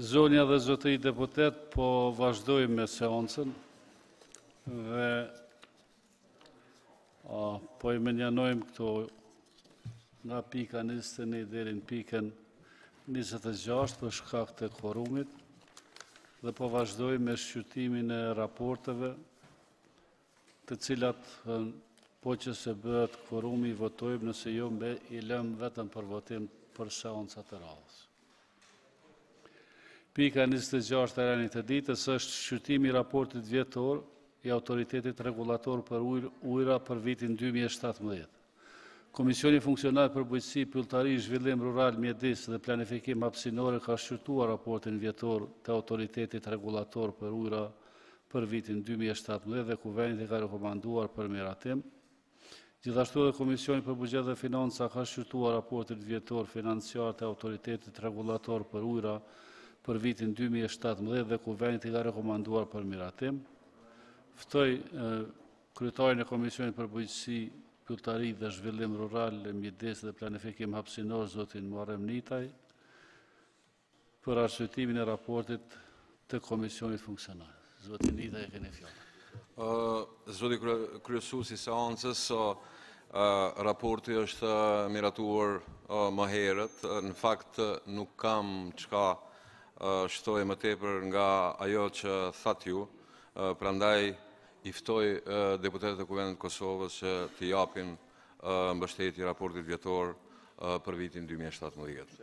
Zonja dhe zotëri deputet, po vazhdojmë me seancën dhe po i menjanojmë këto nga pika 21 deri në pikën 26 për shkak të kvorumit dhe po vazhdojmë me shqyrtimin e raporteve të cilat po që se bëhet kvorumi i votojmë, nëse jo i lëm vetëm për votim për seancat e radhës. Pika 26 e rënit e ditës është shqyrtimi i raportit vjetor i Autoritetit Regulator për ujra për vitin 2017. Komisioni Funksional për Bujqësi, Pylltari, Zhvillim Rural, Mjedis dhe Planifikim Hapësinore ka shqyrtuar raportin vjetor të Autoritetit Regulator për ujra për vitin 2017 dhe Kuvendit ka rekomanduar për miratim. Gjithashtu edhe Komisioni për Buxhet dhe Financa ka shqyrtuar raportin vjetor financiar të Autoritetit Regulator për ujra për vitin 2017 dhe Kuvendit ka rekomanduar për miratim. Ftoj kryetarin e Komisionit për Bujqësi, Pylltari dhe Zhvillim Rural, Mjedis dhe Planifikim Hapësinor, zotin Muharrem Nitaj, për arsye-timin e raportit të Komisionit Funksional. Zotin Nitaj, e keni fjalën. Zoti kryesues i seancës, raporti është miratuar më herët. Në fakt nuk kam çka shtoj më tepër nga ajo që thatë ju, prandaj i ftoj deputetët e Kuvendit të Kosovës që të japin mbështetje raportit vjetor për vitin 2017.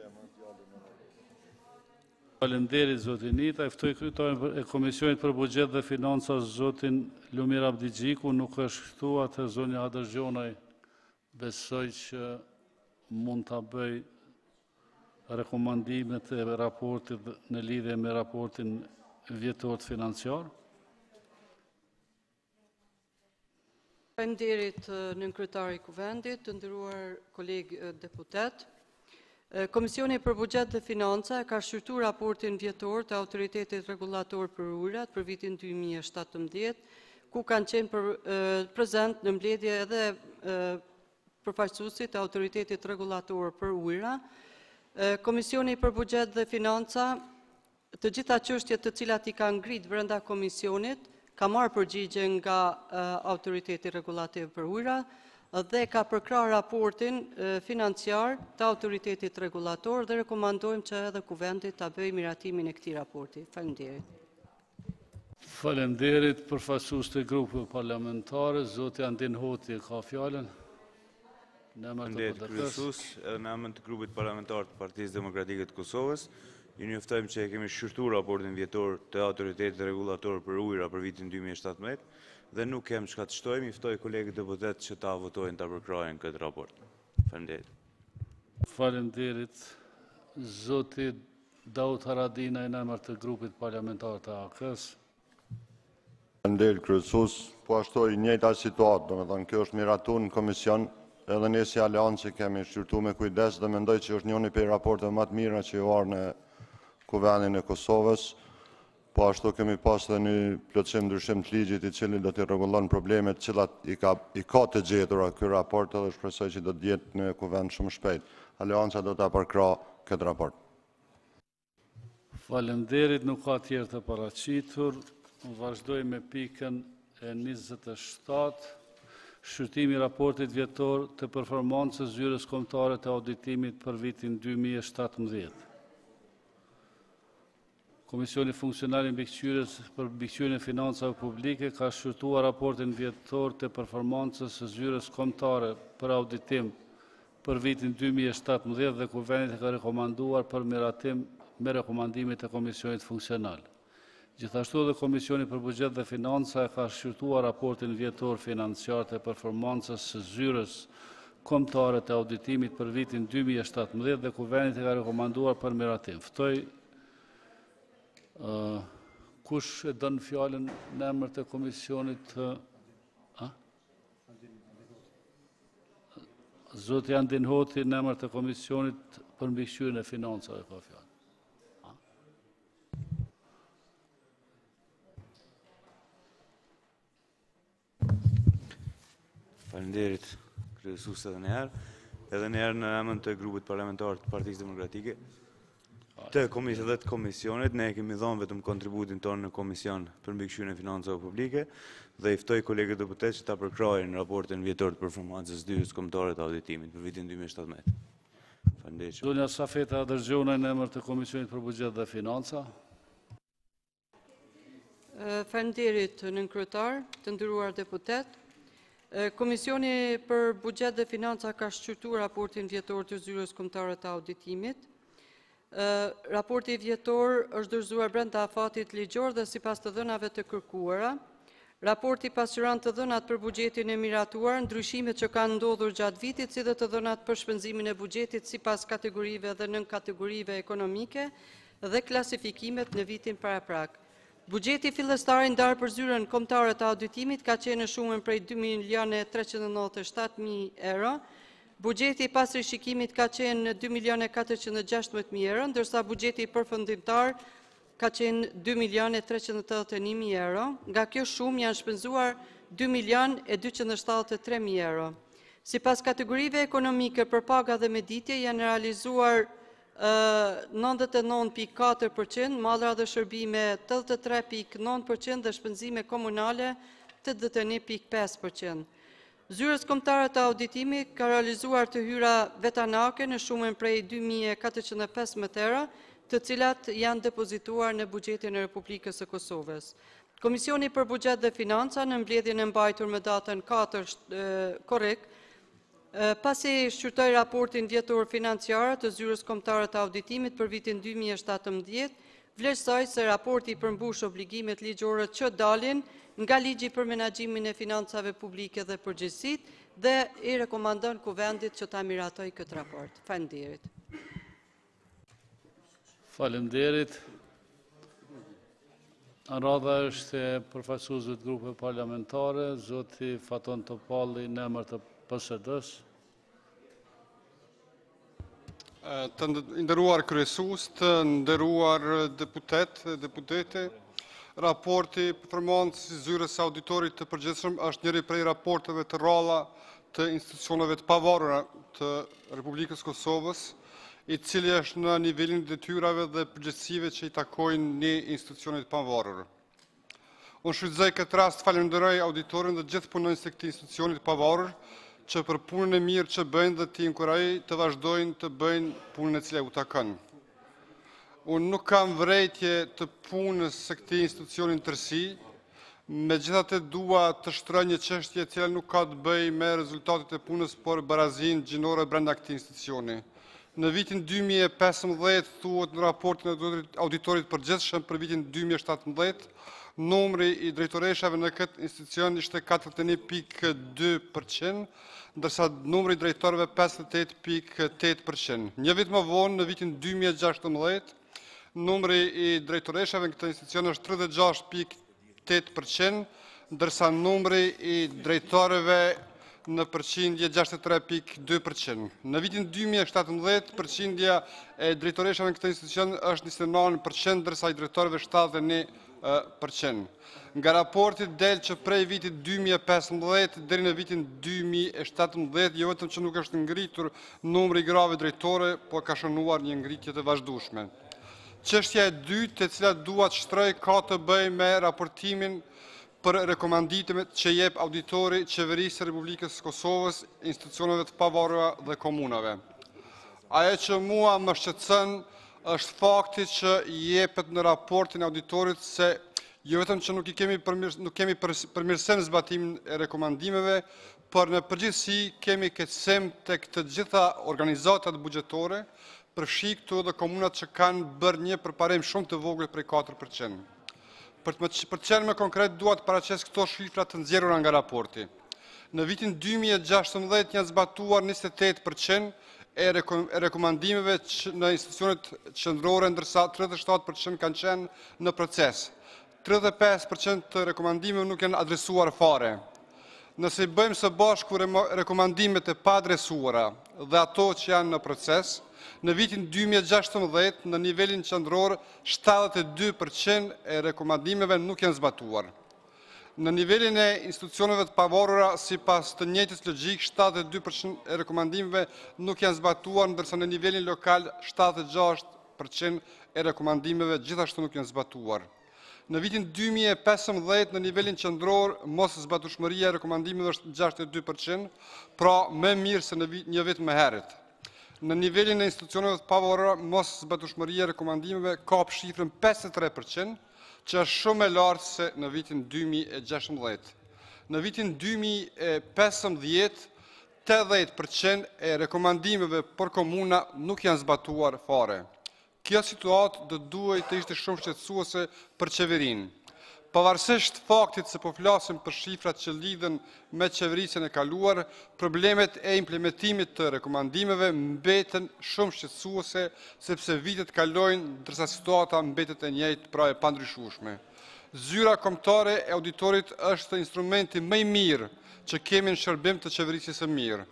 Faleminderit zotin Nita, e ftoj kryetarin e Komisionit për Buxhet dhe Financa zotin Lumir Abdigjiku, nuk është këtu, atë zonja Adërgjonaj besoj që mund ta bëj rekomandimet e raportit në lidhje me raportin vjetor financiar. Faleminderit nën kryetari i Kuvendit, të nderuar kolegë deputet. Komisioni për Buxhet dhe Financa ka shqyrtuar raportin vjetor të Autoritetit Regulator për ujrat për vitin 2017, ku kanë qenë prezent në mbledhje edhe përfaqësuesit e Autoritetit Regulator për ujra. Komisioni për Buxhet dhe Financa, të gjitha çështjet të cilat i kanë ngrit brenda komisionit, ka marrë përgjigje nga Autoriteti Regulativ për ujra dhe ka përkrahur raportin financiar të Autoritetit Regulator dhe rekomandojmë që edhe Kuvendit ta bëjë miratimin e këtij raporti. Faleminderit. Faleminderit përfaqësues të grupeve parlamentare, zoti Andin Hoti ka fjalën. Faleminderit kryesues, edhe në emër të grupit parlamentar të Partisë Demokratike të Kosovës, ju njoftojmë që e kemi shqyrtuar raportin vjetor të Autoritetit Regulator për ujra për vitin 2017 dhe nuk kem çka të shtojmë, i ftoj kolegët deputet që ta votojnë ta përkrahin këtë raport. Faleminderit. Faleminderit. Zoti Daud Haradina në emër të grupit parlamentar të AK-s. Faleminderit kryesues, po ashtu i njëjta situatë, domethënë kjo është miratuar në komision, edhe ne si aleancë kemi shqyrtuar me kujdes dhe mendoj që është njëri prej raporteve më të mira që u ardhën në Kuvendin e Kosovës, po ashtu kemi pas edhe një plotësim ndryshim të ligjit i cili do të rregullon problemet cilat i ka të gjetura ky raport dhe shpresoj që do të jetë në Kuvend shumë shpejt. Aleanca do ta përkrahë këtë raport. Faleminderit, nuk ka tjerë të paraqitur. Vazhdojmë me pikën e 27. Shqyrtimi i raportit vjetor të performancës zyrës kombëtare të auditimit për vitin 2017. Komisioni Funksional i Mbikëqyrjes për Mbikëqyrjen e Financave Publike ka shqyrtuar raportin vjetor të performancës së zyrës kombëtare për auditim për vitin 2017 dhe Kuvendit ka rekomanduar për miratim me rekomandimet e Komisionit Funksional. Gjithashtu edhe Komisioni për Buxhet dhe Financa ka shqyrtuar raportin vjetor financiar të performancës së zyrës kombëtare të auditimit për vitin 2017 dhe Kuvendit ka rekomanduar për miratim. Ftoj kush e don fjalën në emër të komisionit? Zoti Andin Hoti në emër të Komisionit për Mbikëqyrjen e Financave ka fjalën. Faleminderit kryesues edhe një herë në emër të grupit parlamentar të Partisë Demokratike. Të komisionit, ne kemi dhënë vetëm kontributin tonë në komision për mbikëqyrjen e financave publike dhe i ftoj kolegët deputet që ta përkrajnë raportin vjetor të performancës dyhës kombëtare të auditimit për vitin 2017. Faleminderit. Zonja Safeta Dërgjona në emër të Komisionit për Buxhet dhe Financa. Faleminderit nën kryetar, të nderuar deputet. Komisioni për Buxhet dhe Financa ka shqyrtuar raportin vjetor të zyrës kombëtare të auditimit. Raporti vjetor është dorëzuar brenda afatit ligjor dhe sipas të dhënave të kërkuara. Raporti pasqyron të dhënat për buxhetin e miratuar, ndryshimet që kanë ndodhur gjatë vitit, si dhe të dhënat për shpenzimin e buxhetit sipas kategorive dhe nën kategorive ekonomike dhe klasifikimet në vitin paraprak. Buxheti fillestar i ndarë për zyrën kombëtare të auditimit ka qenë në shumën prej 2.397.000 euro. Buxheti pas rishikimit ka qenë në 2.416.000 euro, ndërsa buxheti përfundimtar ka qenë 2.381.000 euro. Nga kjo shumë janë shpenzuar 2.273.000 euro. Sipas kategorive ekonomike për paga dhe meditje janë realizuar 99.4%, mallra dhe shërbime 83.9% dhe shpenzime komunale 81.5%. Zyrës kombëtare të auditimit ka realizuar të hyra vetanake në shumën prej 2.415 euro, të cilat janë depozituar në buxhetin e Republikës së Kosovës. Komisioni për Buxhet dhe Financa në mbledhjen e mbajtur me datën 4 korrik, pasi shqyrtoi raportin vjetor financiar të zyrës kombëtare të auditimit për vitin 2017, vlerësoi se raporti përmbush obligimet ligjore që dalin nga ligji për menaxhimin e financave publike dhe përgjegjësitë dhe i rekomandon kuvendit që ta miratojë këtë raport. Faleminderit. Faleminderit. Në radha është e përfaqësuesve të grupeve parlamentare, zoti Faton Topalli në emër të PSD-s. Të nderuar kryesues, të nderuar deputete, raporti performancës së zyrës së auditorit të përgjithshëm është njëri prej raporteve të rralla të institucioneve të pavarura të Republikës Kosovës, i cili është në nivelin e detyrave dhe përgjegjësive që i takojnë një institucionit të pavarur. Unë shfrytëzoj këtë rast falenderoj auditorin dhe gjithë punonjësit e këtij institucioni të pavarur që për punën e mirë që bëjnë dhe t'i inkurajoj të vazhdojnë të bëjnë punën e cila u takon. Unë nuk kam vërejtje të punës së këtij institucioni në tërësi, megjithatë dua të shtroj një çështje e cila nuk ka të bëjë me rezultatet e punës, por barazinë gjinore brenda këtij institucioni. Në vitin 2015 thuhet në raportin e auditorit përgjithshëm për vitin 2017, numri i drejtoreshave në këtë institucion ishte 41.2%, ndërsa numri i drejtorëve 58.8%. Një vit më vonë, në vitin 2016, numri i drejtoreshave në këtë institucion është 36.8%, ndërsa numri i drejtorëve në përqindje 63.2%. Në vitin 2017, përqindja e drejtoreshave në këtë institucion është 29%, ndërsa i drejtorëve 71%. Nga raporti del që prej vitit 2015 deri në vitin 2017, jo vetëm që nuk është ngritur numri i grave drejtore, por ka shënuar një ngritje të vazhdueshme. Çështja e dytë, e cila dua të shtroj, ka të bëjë me raportimin për rekomandimet që jep auditori Qeverisë së Republikës së Kosovës, institucioneve të pavarura dhe komunave. Ajo që mua më shqetëson është fakti që jepet në raportin e auditorit se jo vetëm që nuk kemi përmirësim zbatimin e rekomandimeve, por në përgjithësi kemi keqësim tek të gjitha organizatat buxhetore, përfshi këtu edhe komunat që kanë bërë një përparim shumë të vogël prej 4%. Për të qenë më konkret, dua të paraqes këto shifra të nxjerrura nga raporti. Në vitin 2016 janë zbatuar 28% e rekomandimeve në institucionet qendrore, ndërsa 37% kanë qenë në proces. 35% të rekomandimeve nuk janë adresuar fare. Nëse i bëjmë së bashku rekomandimet e pa adresuara dhe ato që janë në proces, në vitin 2016 në nivelin qendror 72% e rekomandimeve nuk janë zbatuar. Në nivelin e institucioneve të pavarura, sipas të njëjtës logjik, 72% e rekomandimeve nuk janë zbatuar, ndërsa në nivelin lokal 76% e rekomandimeve gjithashtu nuk janë zbatuar. Në vitin 2015, në nivelin qendror, mos zbatueshmëria e rekomandimeve është 62%, pra më mirë se në një vit më herët. Në nivelin e institucioneve të pavarura, mos zbatueshmëria e rekomandimeve ka shifrën 53%, që është shumë e lartë se në vitin 2016. Në vitin 2015, 80% e rekomandimeve për komuna nuk janë zbatuar fare. Kjo situatë do duhet të ishte shumë shqetësuese për qeverinë. Pavarësisht faktit se po flasim për shifrat që lidhen me qeverisjen e kaluar, problemet e implementimit të rekomandimeve mbeten shumë shqetësuese sepse vitet kalojnë ndërsa situata mbetet e njëjtë, pra e pandryshueshme. Zyra kombëtare e auditorit është instrumenti më i mirë që kemi në shërbim të qeverisjes së mirë.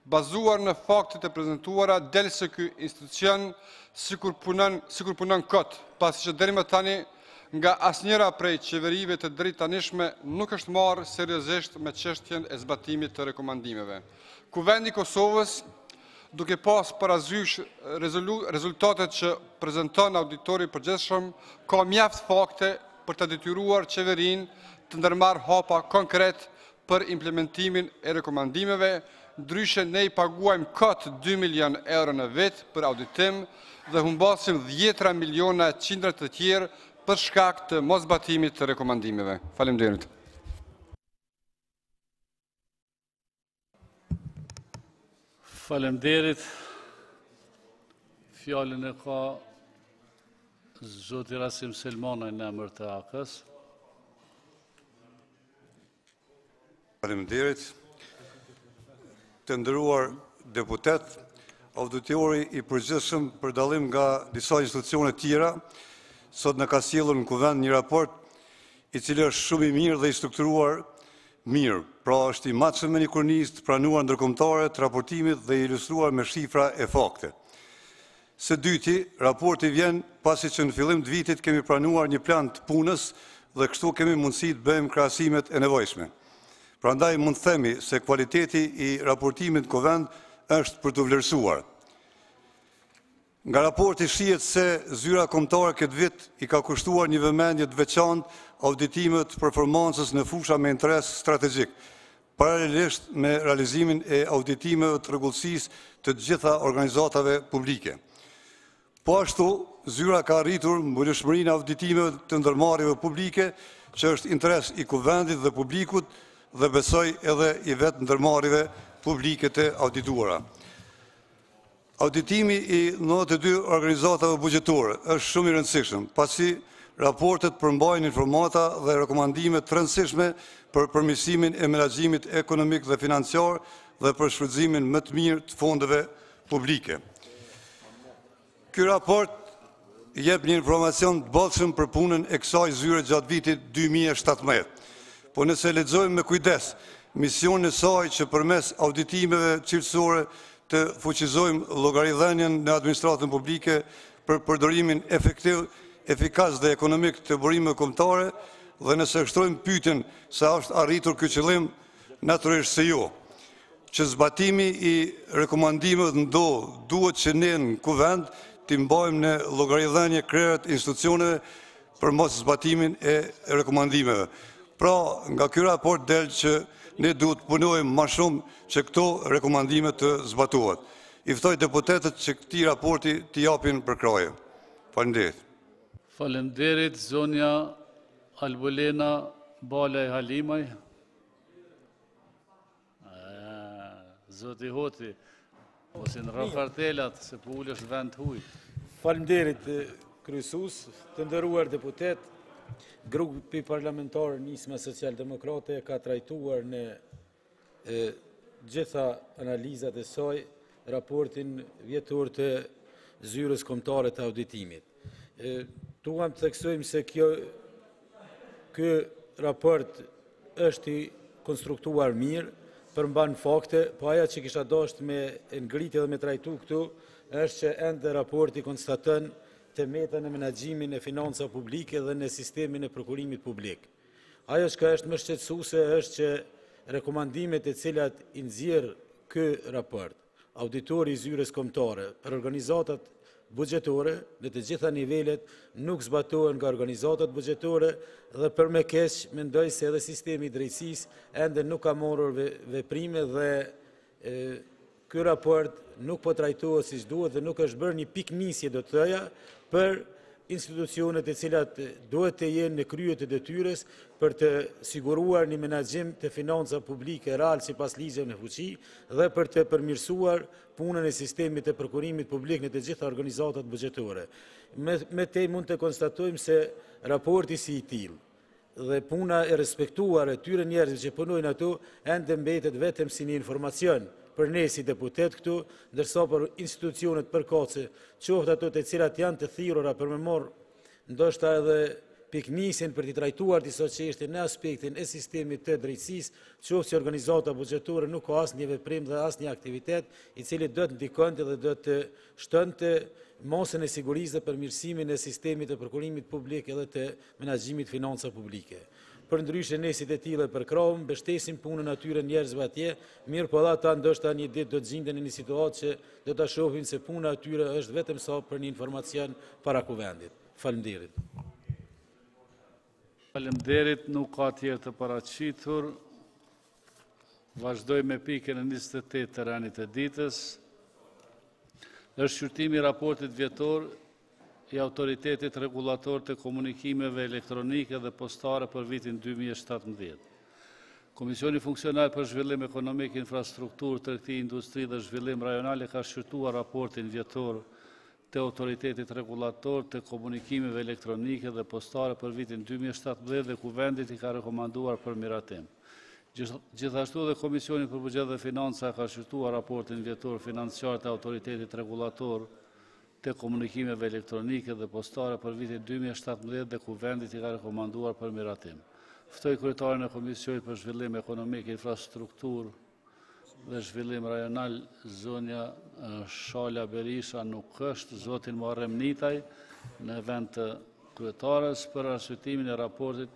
Bazuar në faktet e prezantuara, del se ky institucion sikur punon kot, pasi që deri më tani nga asnjëra prej qeverive të drejtanishme nuk është marrë seriozisht me çështjen e zbatimit të rekomandimeve. Kuvendi i Kosovës, duke pas parazysh rezultatet që prezanton auditori i përgjithshëm, ka mjaft fakte për të detyruar qeverinë të ndërmarrë hapa konkret për implementimin e rekomandimeve. Ndryshe ne i paguajmë kot 2 milion euro në vit për auditim dhe humbasim 10 miliona qindra të tjerë për shkak të mosbatimit të rekomandimeve. Faleminderit. Faleminderit. Fjalën e ka zoti Rasim Selmana në emër të AK-s. Faleminderit. Të nderuar deputet, auditori i përgjithshëm për dallim nga disa institucione tjera, sot në ka sjellur në kuvend një raport i cili është shumë i mirë dhe i strukturuar mirë, pra është i matshëm me një kornizë të pranuar ndërkombëtare të raportimit dhe i ilustruar me shifra e fakte. Së dyti, raporti vjen pasi që në fillim të vitit kemi pranuar një plan të punës dhe kështu kemi mundësi të bëjmë krahasimet e nevojshme. Prandaj mund të themi se kualiteti i raportimit në kuvend është për të vlerësuar. Nga raporti shihet se zyra kombëtare këtë vit i ka kushtuar një vëmendje të veçantë auditimit të performancës në fusha me interes strategjik, paralelisht me realizimin e auditimeve të rregullsisë të gjitha organizatave publike. Po ashtu, zyra ka arritur mbyllëshmërinë e auditimeve të ndërmarrjeve publike, që është interes i kuvendit dhe publikut, dhe besoj edhe i vetë ndërmarrjeve publike të audituara. Auditimi i 92 organizatave buxhetore është shumë i rëndësishëm, pasi raportet përmbajnë informata dhe rekomandime të rëndësishme për përmirësimin e menaxhimit ekonomik dhe financiar dhe për shfrytëzimin më të mirë të fondeve publike. Ky raport jep një informacion të bollshëm për punën e kësaj zyre gjatë vitit 2017. Po nëse lexojmë me kujdes misionin e saj që përmes auditimeve cilësore të fuqizojmë llogaridhënien në administratën publike për përdorimin efektiv, efikas dhe ekonomik të burimeve kombëtare, dhe nëse shtrojmë pyetjen sa është arritur ky qëllim, natyrisht se jo. Që zbatimi i rekomandimeve duhet që ne në kuvend t'i mbajmë në llogaridhënie krerët institucioneve për mos zbatimin e rekomandimeve. Pra, nga ky raport del që ne duhet punojmë më shumë që këto rekomandime të zbatohet. I ftoj deputetët që këtij raporti t'i japin përkraje. Faleminderit. Faleminderit, zonja Albulena Balaj Halimaj. Zoti Hoti, ose në rakartelat se po ulesh vend huj. Faleminderit, kryesues, të nderuar deputet. Grupi parlamentar Nisma Socialdemokrate ka trajtuar në gjitha analizat e saj raportin vjetor të zyrës kombëtare të auditimit. Duam të theksojmë se ky raport është i konstruktuar mirë, përmban fakte, po ajo që kisha dashur me ngritje dhe me trajtu këtu është që ende raporti konstaton të metën e menaxhimin e financa publike dhe në sistemin e prokurimit publik. Ajo që është më shqetësuese është që rekomandimet e cilat i nxjerr ky raport, auditori i zyrës kombëtare për organizatat bugjetore në të gjitha nivelet nuk zbatohen nga organizatat bugjetore dhe për me keq mendoj se edhe sistemi i drejtësisë ende nuk ka marrur veprime dhe ky raport nuk po trajtohet siç duhet dhe nuk është bërë një piknisje do të thoja për institucionet e cilat duhet të jenë në krye të detyrës për të siguruar një menaxhim të financa publike real sipas ligjeve në fuqi dhe për të përmirësuar punën e sistemit të prokurimit publik në të gjitha organizatat bugjetore. Me te mund të konstatojmë se raporti si i tillë dhe puna e respektuar e tyre njerëzve që punojnë ato ende mbetet vetëm si një informacion për ne si deputet këtu, ndërsa për institucionet përkatëse, qoftë ato të cilat janë të thirrura për me marrë ndoshta edhe piknisjen për të trajtuar disa çështje në aspektin e sistemit të drejtësisë, qoftë që organizata bugjetore nuk ka asnjë veprim dhe asnjë aktivitet i cili do të ndikonte dhe do të shtonte mosën e sigurisë dhe përmirësimin e sistemit të prokurimit publik edhe të menaxhimit financa publike. Për ndryshe ne si të tillë përkrahum, mbështesim punën atyre njerëzve atje, mirë po ata ndoshta një ditë do të gjenden në një situatë që do ta shohin se puna atyre është vetëm sa për një informacion para kuvendit. Faleminderit. Faleminderit, nuk ka tjerë të paraqitur. Vazhdoj me pikën e 28 të rënit të ditës. Është shqyrtimi i raportit vjetor i Autoritetit Regulator të Komunikimeve Elektronike dhe Postare për vitin 2017. Komisioni Funksional për Zhvillim Ekonomik, Infrastrukturë, Tregti, Industri dhe Zhvillim Rajonal ka shqyrtuar raportin vjetor të Autoritetit Regulator të Komunikimeve Elektronike dhe Postare për vitin 2017 dhe Kuvendit i ka rekomanduar për miratim. Gjithashtu dhe Komisioni për Buxhet dhe Financa ka shqyrtuar raportin vjetor financiar të Autoritetit Regulator të Komunikimeve Elektronike dhe Postare për vitin 2017 dhe Kuvendit i ka rekomanduar për miratim. Ftoj kryetarin e Komisionit për Zhvillim Ekonomik, Infrastrukturë dhe Zhvillim Rajonal, zonja Shala Berisha nuk është, zotin Muharrem Nitaj, në vend të kryetarës për arsyetimin e raportit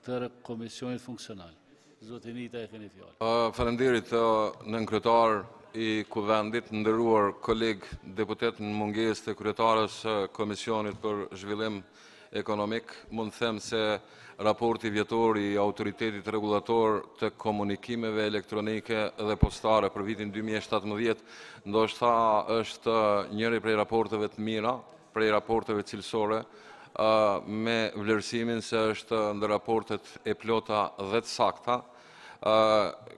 të Komisionit Funksional. Zotin Nitaj, e keni fjalën. Faleminderit nën kryetar i Kuvendit, nderuar koleg deputet në mungesë të kryetarës Komisionit për Zhvillim Ekonomik, mund të them se raporti vjetor i Autoritetit Regulator të Komunikimeve Elektronike dhe Postare për vitin 2017 ndoshta është njëri prej raporteve të mira, prej raporteve cilësore, me vlerësimin se është ndër raportet e plota dhe të sakta.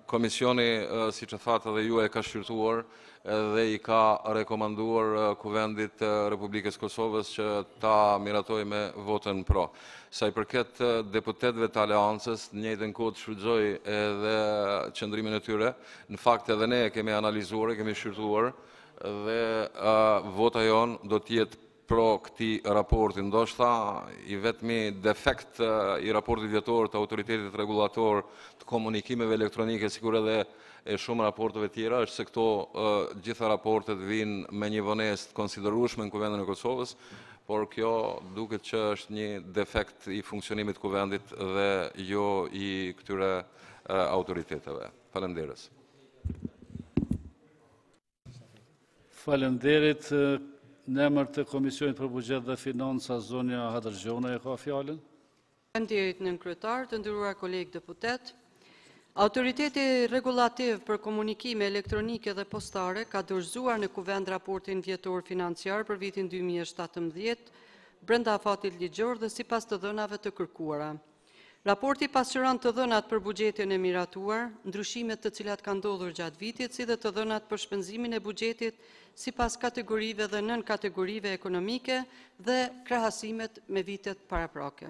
Komisioni, si që thatë edhe ju, e ka shqyrtuar dhe i ka rekomanduar Kuvendit Republikës Kosovës që ta miratoj me votën pro. Sa i përket deputetëve të aleancës, në njëjtën kohë shfrytëzoj edhe qëndrimin e tyre. Në fakt edhe ne kemi analizuar, kemi shqyrtuar dhe vota jonë do t'jetë pro këti raporti. Ndoshta i vetmi defekt i raportit vjetor të Autoritetit Regulator të Komunikimeve Elektronike, sikur edhe e shumë raporteve tjera, është se këto gjitha raportet vinë me një vonesë të konsiderueshme në Kuvendin e Kosovës, por kjo duket që është një defekt i funksionimit të Kuvendit dhe jo i këtyre autoriteteve. Faleminderit. Faleminderit. Në emër të Komisionit për Buxhet dhe Financa, zonja Hadërgjona e ka fjalën. Faleminderit nën kryetar, të nderuar kolegë deputet. Autoriteti Regulativ për Komunikime Elektronike dhe Postare ka dorëzuar në Kuvend raportin vjetor financiar për vitin 2017 brenda afatit ligjor dhe sipas të dhënave të kërkuara. Raporti pasqyron të dhënat për buxhetin e miratuar, ndryshimet të cilat kanë ndodhur gjatë vitit, si dhe të dhënat për shpenzimin e buxhetit sipas kategorive dhe nën kategorive ekonomike dhe krahasimet me vitet paraprake.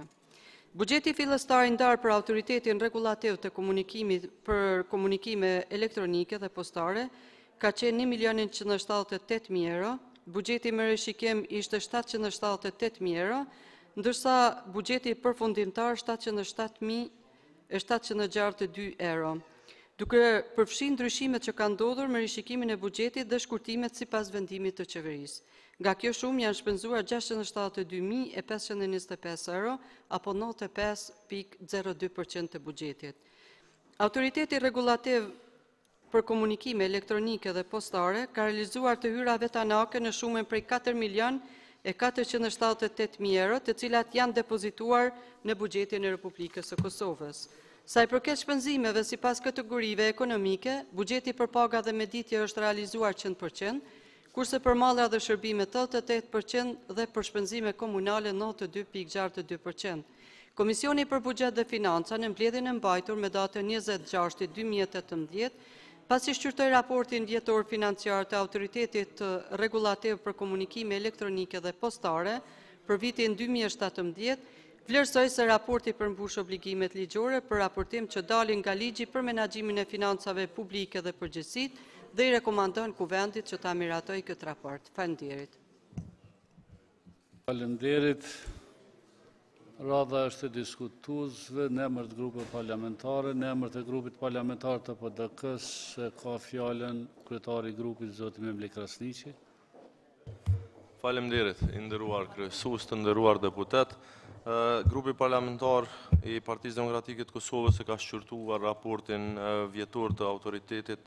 Buxheti fillestar i ndarë për Autoritetin Regulativ të Komunikimit për Komunikime Elektronike dhe Postare ka qenë 1.178.000 euro, buxheti me rishikim ishte 778.000 euro, ndërsa buxheti përfundimtar 707.762 euro, duke përfshirë ndryshimet që kanë ndodhur me rishikimin e buxhetit dhe shkurtimet sipas vendimit të qeverisë. Nga kjo shumë janë shpenzuar 672.525 euro, apo 95.02% të buxhetit. Autoriteti Regulativ për komunikime elektronike dhe postare ka realizuar të hyra vetanake në shumën prej 4.478.000 euro, të cilat janë depozituar në buxhetin e Republikës së Kosovës. Sa i përket shpenzimeve sipas kategorive ekonomike, buxheti për paga dhe meditje është realizuar 100%, kurse për mallra dhe shërbime 88% dhe për shpenzime komunale 92.62%. Komisioni për Buxhet dhe Financa në mbledhjen e mbajtur me datën 20/6/2018, pasi shqyrtoi raportin vjetor financiar të Autoritetit Rregullativ për Komunikime Elektronike dhe Postare për vitin 2017, vlerësoi se raporti përmbush obligimet ligjore për raportim që dalin nga ligji për menaxhimin e financave publike dhe përgjegjësitë dhe i rekomandon Kuvendit që ta miratojë këtë raport. Faleminderit. Faleminderit. Radha është e diskutuesve në emër të grupeve parlamentare, në emër të grupit parlamentar të PDK-s ka fjalën kryetari i grupit zoti Memli Krasniqi. Faleminderit, i nderuar kryesues, të nderuar deputet. Grupi parlamentar i Partisë Demokratike të Kosovës e ka shqyrtuar raportin vjetor të Autoritetit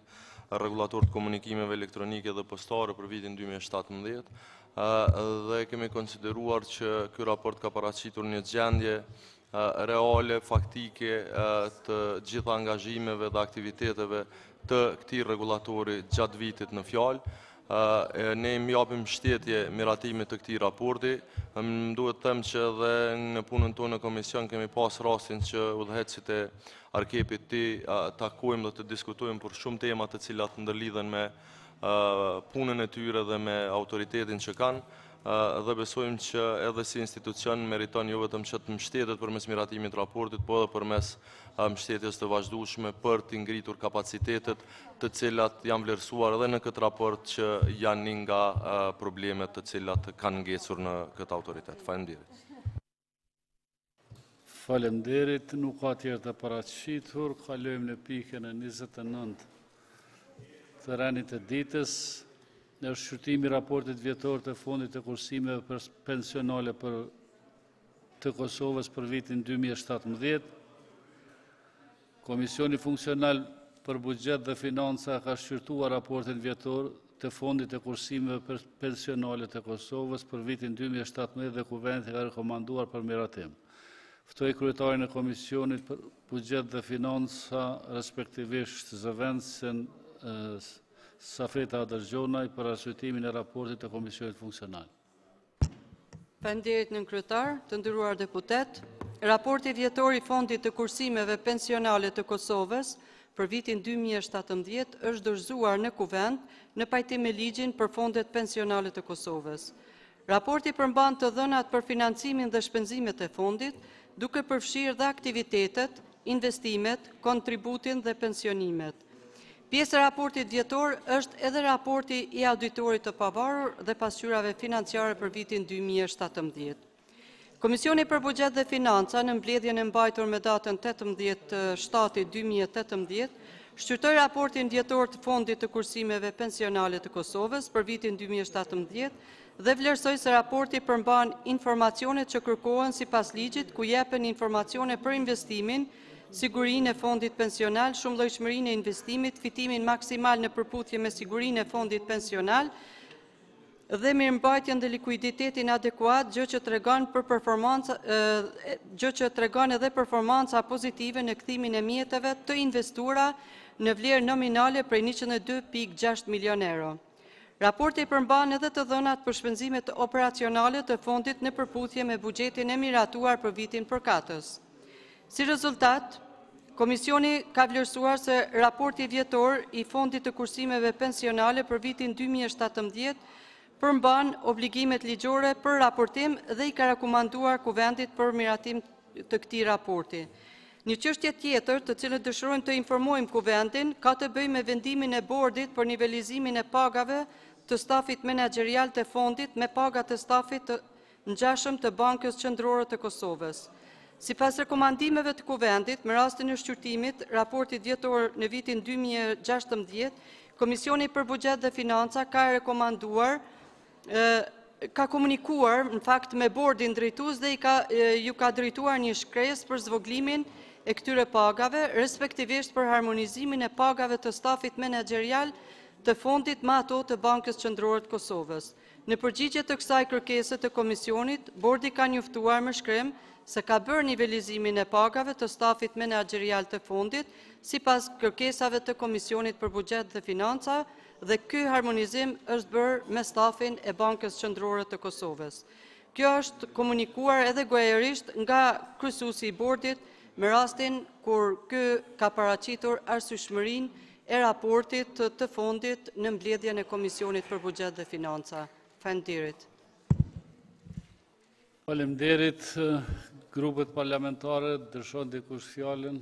Rregullator të Komunikimeve Elektronike dhe Postare për vitin 2017 dhe kemi konsideruar që ky raport ka paraqitur një gjendje reale, faktike të gjitha angazhimeve dhe aktiviteteve të këtij rregullatori gjatë vitit në fjalë. Ne im japim mbështetje miratimit të këtij raporti. Më duhet të them që edhe në punën tonë në komision kemi pas rastin që udhëheqësit e Arkepit takojmë dhe të diskutojmë për shumë tema të cilat ndërlidhen me punën e tyre dhe me autoritetin që kanë, dhe besojmë që edhe si institucion meriton jo vetëm që të mbështetet përmes miratimit raportit, po edhe përmes mbështetjes të vazhdueshme për të ngritur kapacitetet të cilat janë vlerësuar edhe në këtë raport që janë një nga problemet të cilat kanë ngecur në këtë autoritet. Faleminderit. Faleminderit, nuk ka tjerë të paraqitur, kalojmë në pikën e 29 të rënit të ditës. Në shqyrtimi raportit vjetor të fondit të kursimeve pensionale të Kosovës për vitin 2017, Komisioni Funksional për Buxhet dhe Financa ka shqyrtuar raportin vjetor të fondit të kursimeve pensionale të Kosovës për vitin 2017 dhe Kuvendi ka rekomanduar për miratim. Ftoj kryetarin e Komisionit për Buxhet dhe Financa, respektivisht zëvendësin Safeta Adërgjonaj për arsyetimin e raportit të Komisionit Funksional. Faleminderit nën kryetar, të nderuar deputet. Raporti vjetor i Fondit të Kursimeve Pensionale të Kosovës për vitin 2017 është dorëzuar në Kuvend në pajtim me ligjin për fondet pensionale të Kosovës. Raporti përmban të dhënat për financimin dhe shpenzimet e fondit, duke përfshirë dhe aktivitetet, investimet, kontributin dhe pensionimet. Pjesë e raportit vjetor është edhe raporti i auditorit të pavarur dhe pasqyrave financiare për vitin 2017. Komisioni për Buxhet dhe Financa në mbledhjen e mbajtur me datën 18/7/2018 shqyrtoi raportin vjetor të Fondit të Kursimeve Pensionale të Kosovës për vitin 2017 dhe vlerësoi se raporti përmban informacionet që kërkohen sipas ligjit, ku jepen informacione për investimin, sigurinë e fondit pensional, shumëllojshmërinë e investimit, fitimin maksimal në përputhje me sigurinë e fondit pensional dhe mirëmbajtjen dhe likuiditetin adekuat, gjë që tregon edhe performanca pozitive në kthimin e mjeteve të investuara në vlerë nominale prej 102.6 milion euro. Raporti përmban edhe të dhënat për shpenzimet operacionale të fondit në përputhje me buxhetin e miratuar për vitin përkatës. Si rezultat, Komisioni ka vlerësuar se raporti vjetor i Fondit të Kursimeve Pensionale për vitin 2017 përmban obligimet ligjore për raportim dhe i ka rekomanduar Kuvendit për miratim të këtij raporti. Një çështje tjetër të cilën dëshirojmë të informojmë Kuvendin ka të bëjë me vendimin e bordit për nivelizimin e pagave të stafit menaxherial të fondit me pagat të stafit të ngjashëm të Bankës Qendrore të Kosovës. Sipas rekomandimeve të Kuvendit, me rastin e shqyrtimit raportit vjetor në vitin 2016, Komisioni për Buxhet dhe Financa ka komunikuar në fakt me bordin drejtues dhe ju ka drejtuar një shkresë për zvoglimin e këtyre pagave, respektivisht për harmonizimin e pagave të stafit menaxherial të fondit me ato të Bankës Qendrore të Kosovës. Në përgjigje të kësaj kërkese të komisionit, bordi ka njoftuar me shkrim se ka bërë nivelizimin e pagave të stafit menaxherial të fondit sipas kërkesave të Komisionit për Buxhet dhe Financa dhe ky harmonizim është bërë me stafin e Bankës Qendrore të Kosovës. Kjo është komunikuar edhe gojarisht nga kryesuesi i bordit me rastin kur ky ka paraqitur arsyeshmërinë e raportit të fondit në mbledhjen e Komisionit për Buxhet dhe Financa. Faleminderit. Faleminderit. Grupet parlamentare, dëshon dikush fjalën?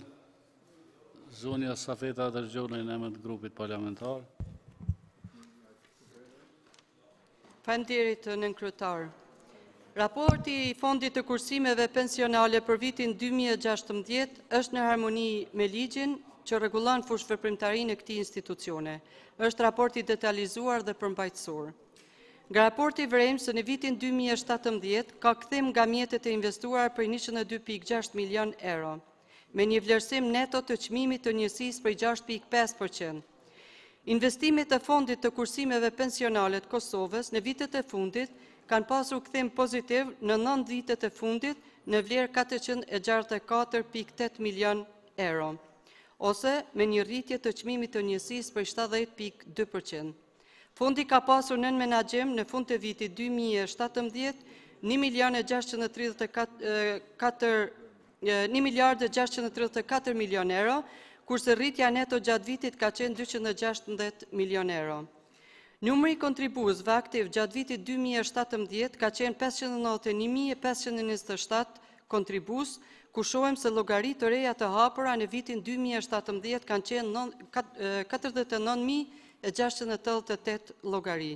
Zonja Safeta dërgjon në emër të grupit parlamentar. Faleminderit nën kryetar. Raporti i Fondit të Kursimeve Pensionale për vitin 2016 është në harmoni me ligjin që rregullon fushëveprimtarinë e këtij institucione. Është raporti detalizuar dhe përmbajtësor. Nga raporti vrem se në vitin 2017 ka kthim nga mjetet e investuar për 102.6 milion euro, me një vlerësim neto të çmimit të njësisë për 6.5%. Investimet e Fondit të Kursimeve Pensionale të Kosovës në vitet e fundit kanë pasur kthim pozitiv në 9 vitet e fundit në vlerë 464.8 milion euro, ose me një rritje të çmimit të njësisë për 70.2%. Fondi ka pasur nën menaxhim në fund të vitit 2017 1.634 milion euro, kurse rritja neto gjatë vitit ka qenë 216 milion euro. Numri i kontribuesve aktiv gjatë vitit 2017 ka qenë 591.527 kontribues, ku shohim se llogaritë të reja të hapura në vitin 2017 kanë qenë 49.688 llogari.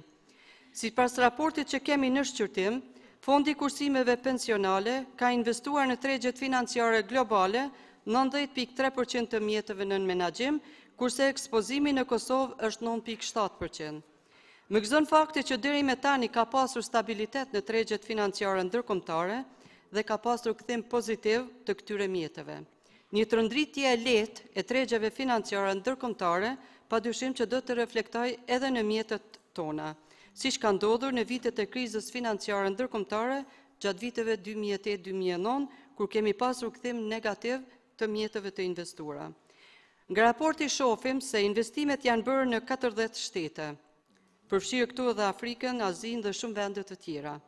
Sipas raportit që kemi në shqyrtim, Fondi i Kursimeve Pensionale ka investuar në tregjet financiare globale 90.3% të mjeteve nën menaxhim, kurse ekspozimi në Kosovë është 9.7%. Më gëzon fakti që deri me tani ka pasur stabilitet në tregjet financiare ndërkombëtare dhe ka pasur kthim pozitiv të këtyre mjeteve. Një trondritje e lehtë e tregjeve financiare ndërkombëtare padyshim që do të reflektoj edhe në mjetet tona, siç ka ndodhur në vitet e krizës financiare ndërkombëtare gjatë viteve 2008-2009, kur kemi pasur kthim negativ të mjeteve të investuara. Nga raporti shohim se investimet janë bërë në 40 shtete, përfshirë këtu edhe Afrikën, Azinë dhe shumë vende të tjera.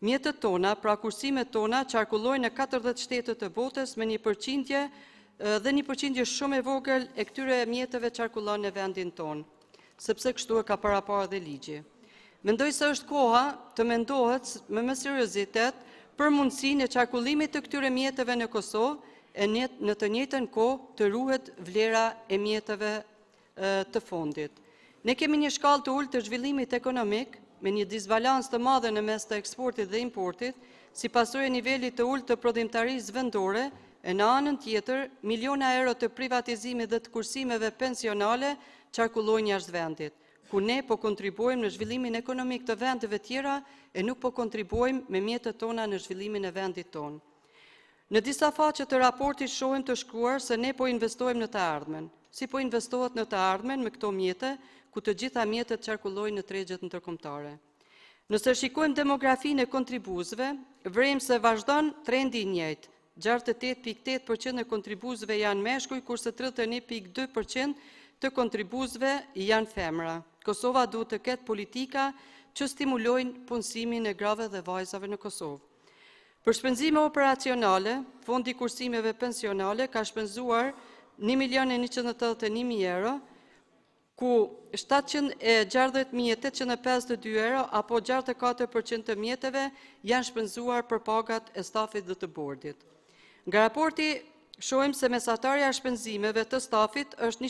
Mjetet tona, pra kursimet tona, qarkullojnë në 40 shtete të botës me një përqindje shumë e vogël e këtyre mjeteve qarkullon në vendin tonë, sepse kështu e ka paraqarë dhe ligji. Mendoj se është koha të mendohet me më seriozitet për mundësinë e qarkullimit të këtyre mjeteve në Kosovë e në të njëjtën kohë të ruhet vlera e mjeteve të fondit. Ne kemi një shkallë të ulët të zhvillimit ekonomik me një disbalans të madhe në mes të eksportit dhe importit, si pasojë e nivelit të ulët të prodhimtarisë vendore, e në anën tjetër, miliona euro të privatizimit dhe të kursimeve pensionale qarkullojnë jashtë vendit, ku ne po kontribuojmë në zhvillimin ekonomik të vendeve tjera e nuk po kontribuojmë me mjetët tona në zhvillimin e vendit tonë. Në disa faqe të raportit shohim të shkruar se ne po investojmë në të ardhmen. Si po investohet në të ardhmen me këto mjete, ku të gjitha mjetet qarkullojnë në tregjet ndërkombëtare. Nëse shikojmë demografinë e kontribuesve, vrem se vazhdon trendi i njëjtë. 68.8% e kontribuesve janë meshkuj, kurse 31.2% të kontribuesve janë femra. Kosova duhet të ketë politika që stimulojnë punësimin e grave dhe vajzave në Kosovë. Për shpenzime operacionale, Fondi i Kursimeve Pensionale ka shpenzuar 1.181.000 euro, ku 760.852 euro apo 64% të mjeteve janë shpenzuar për pagat e stafit dhe të bordit. Nga raporti shohim se mesatarja e shpenzimeve të stafit është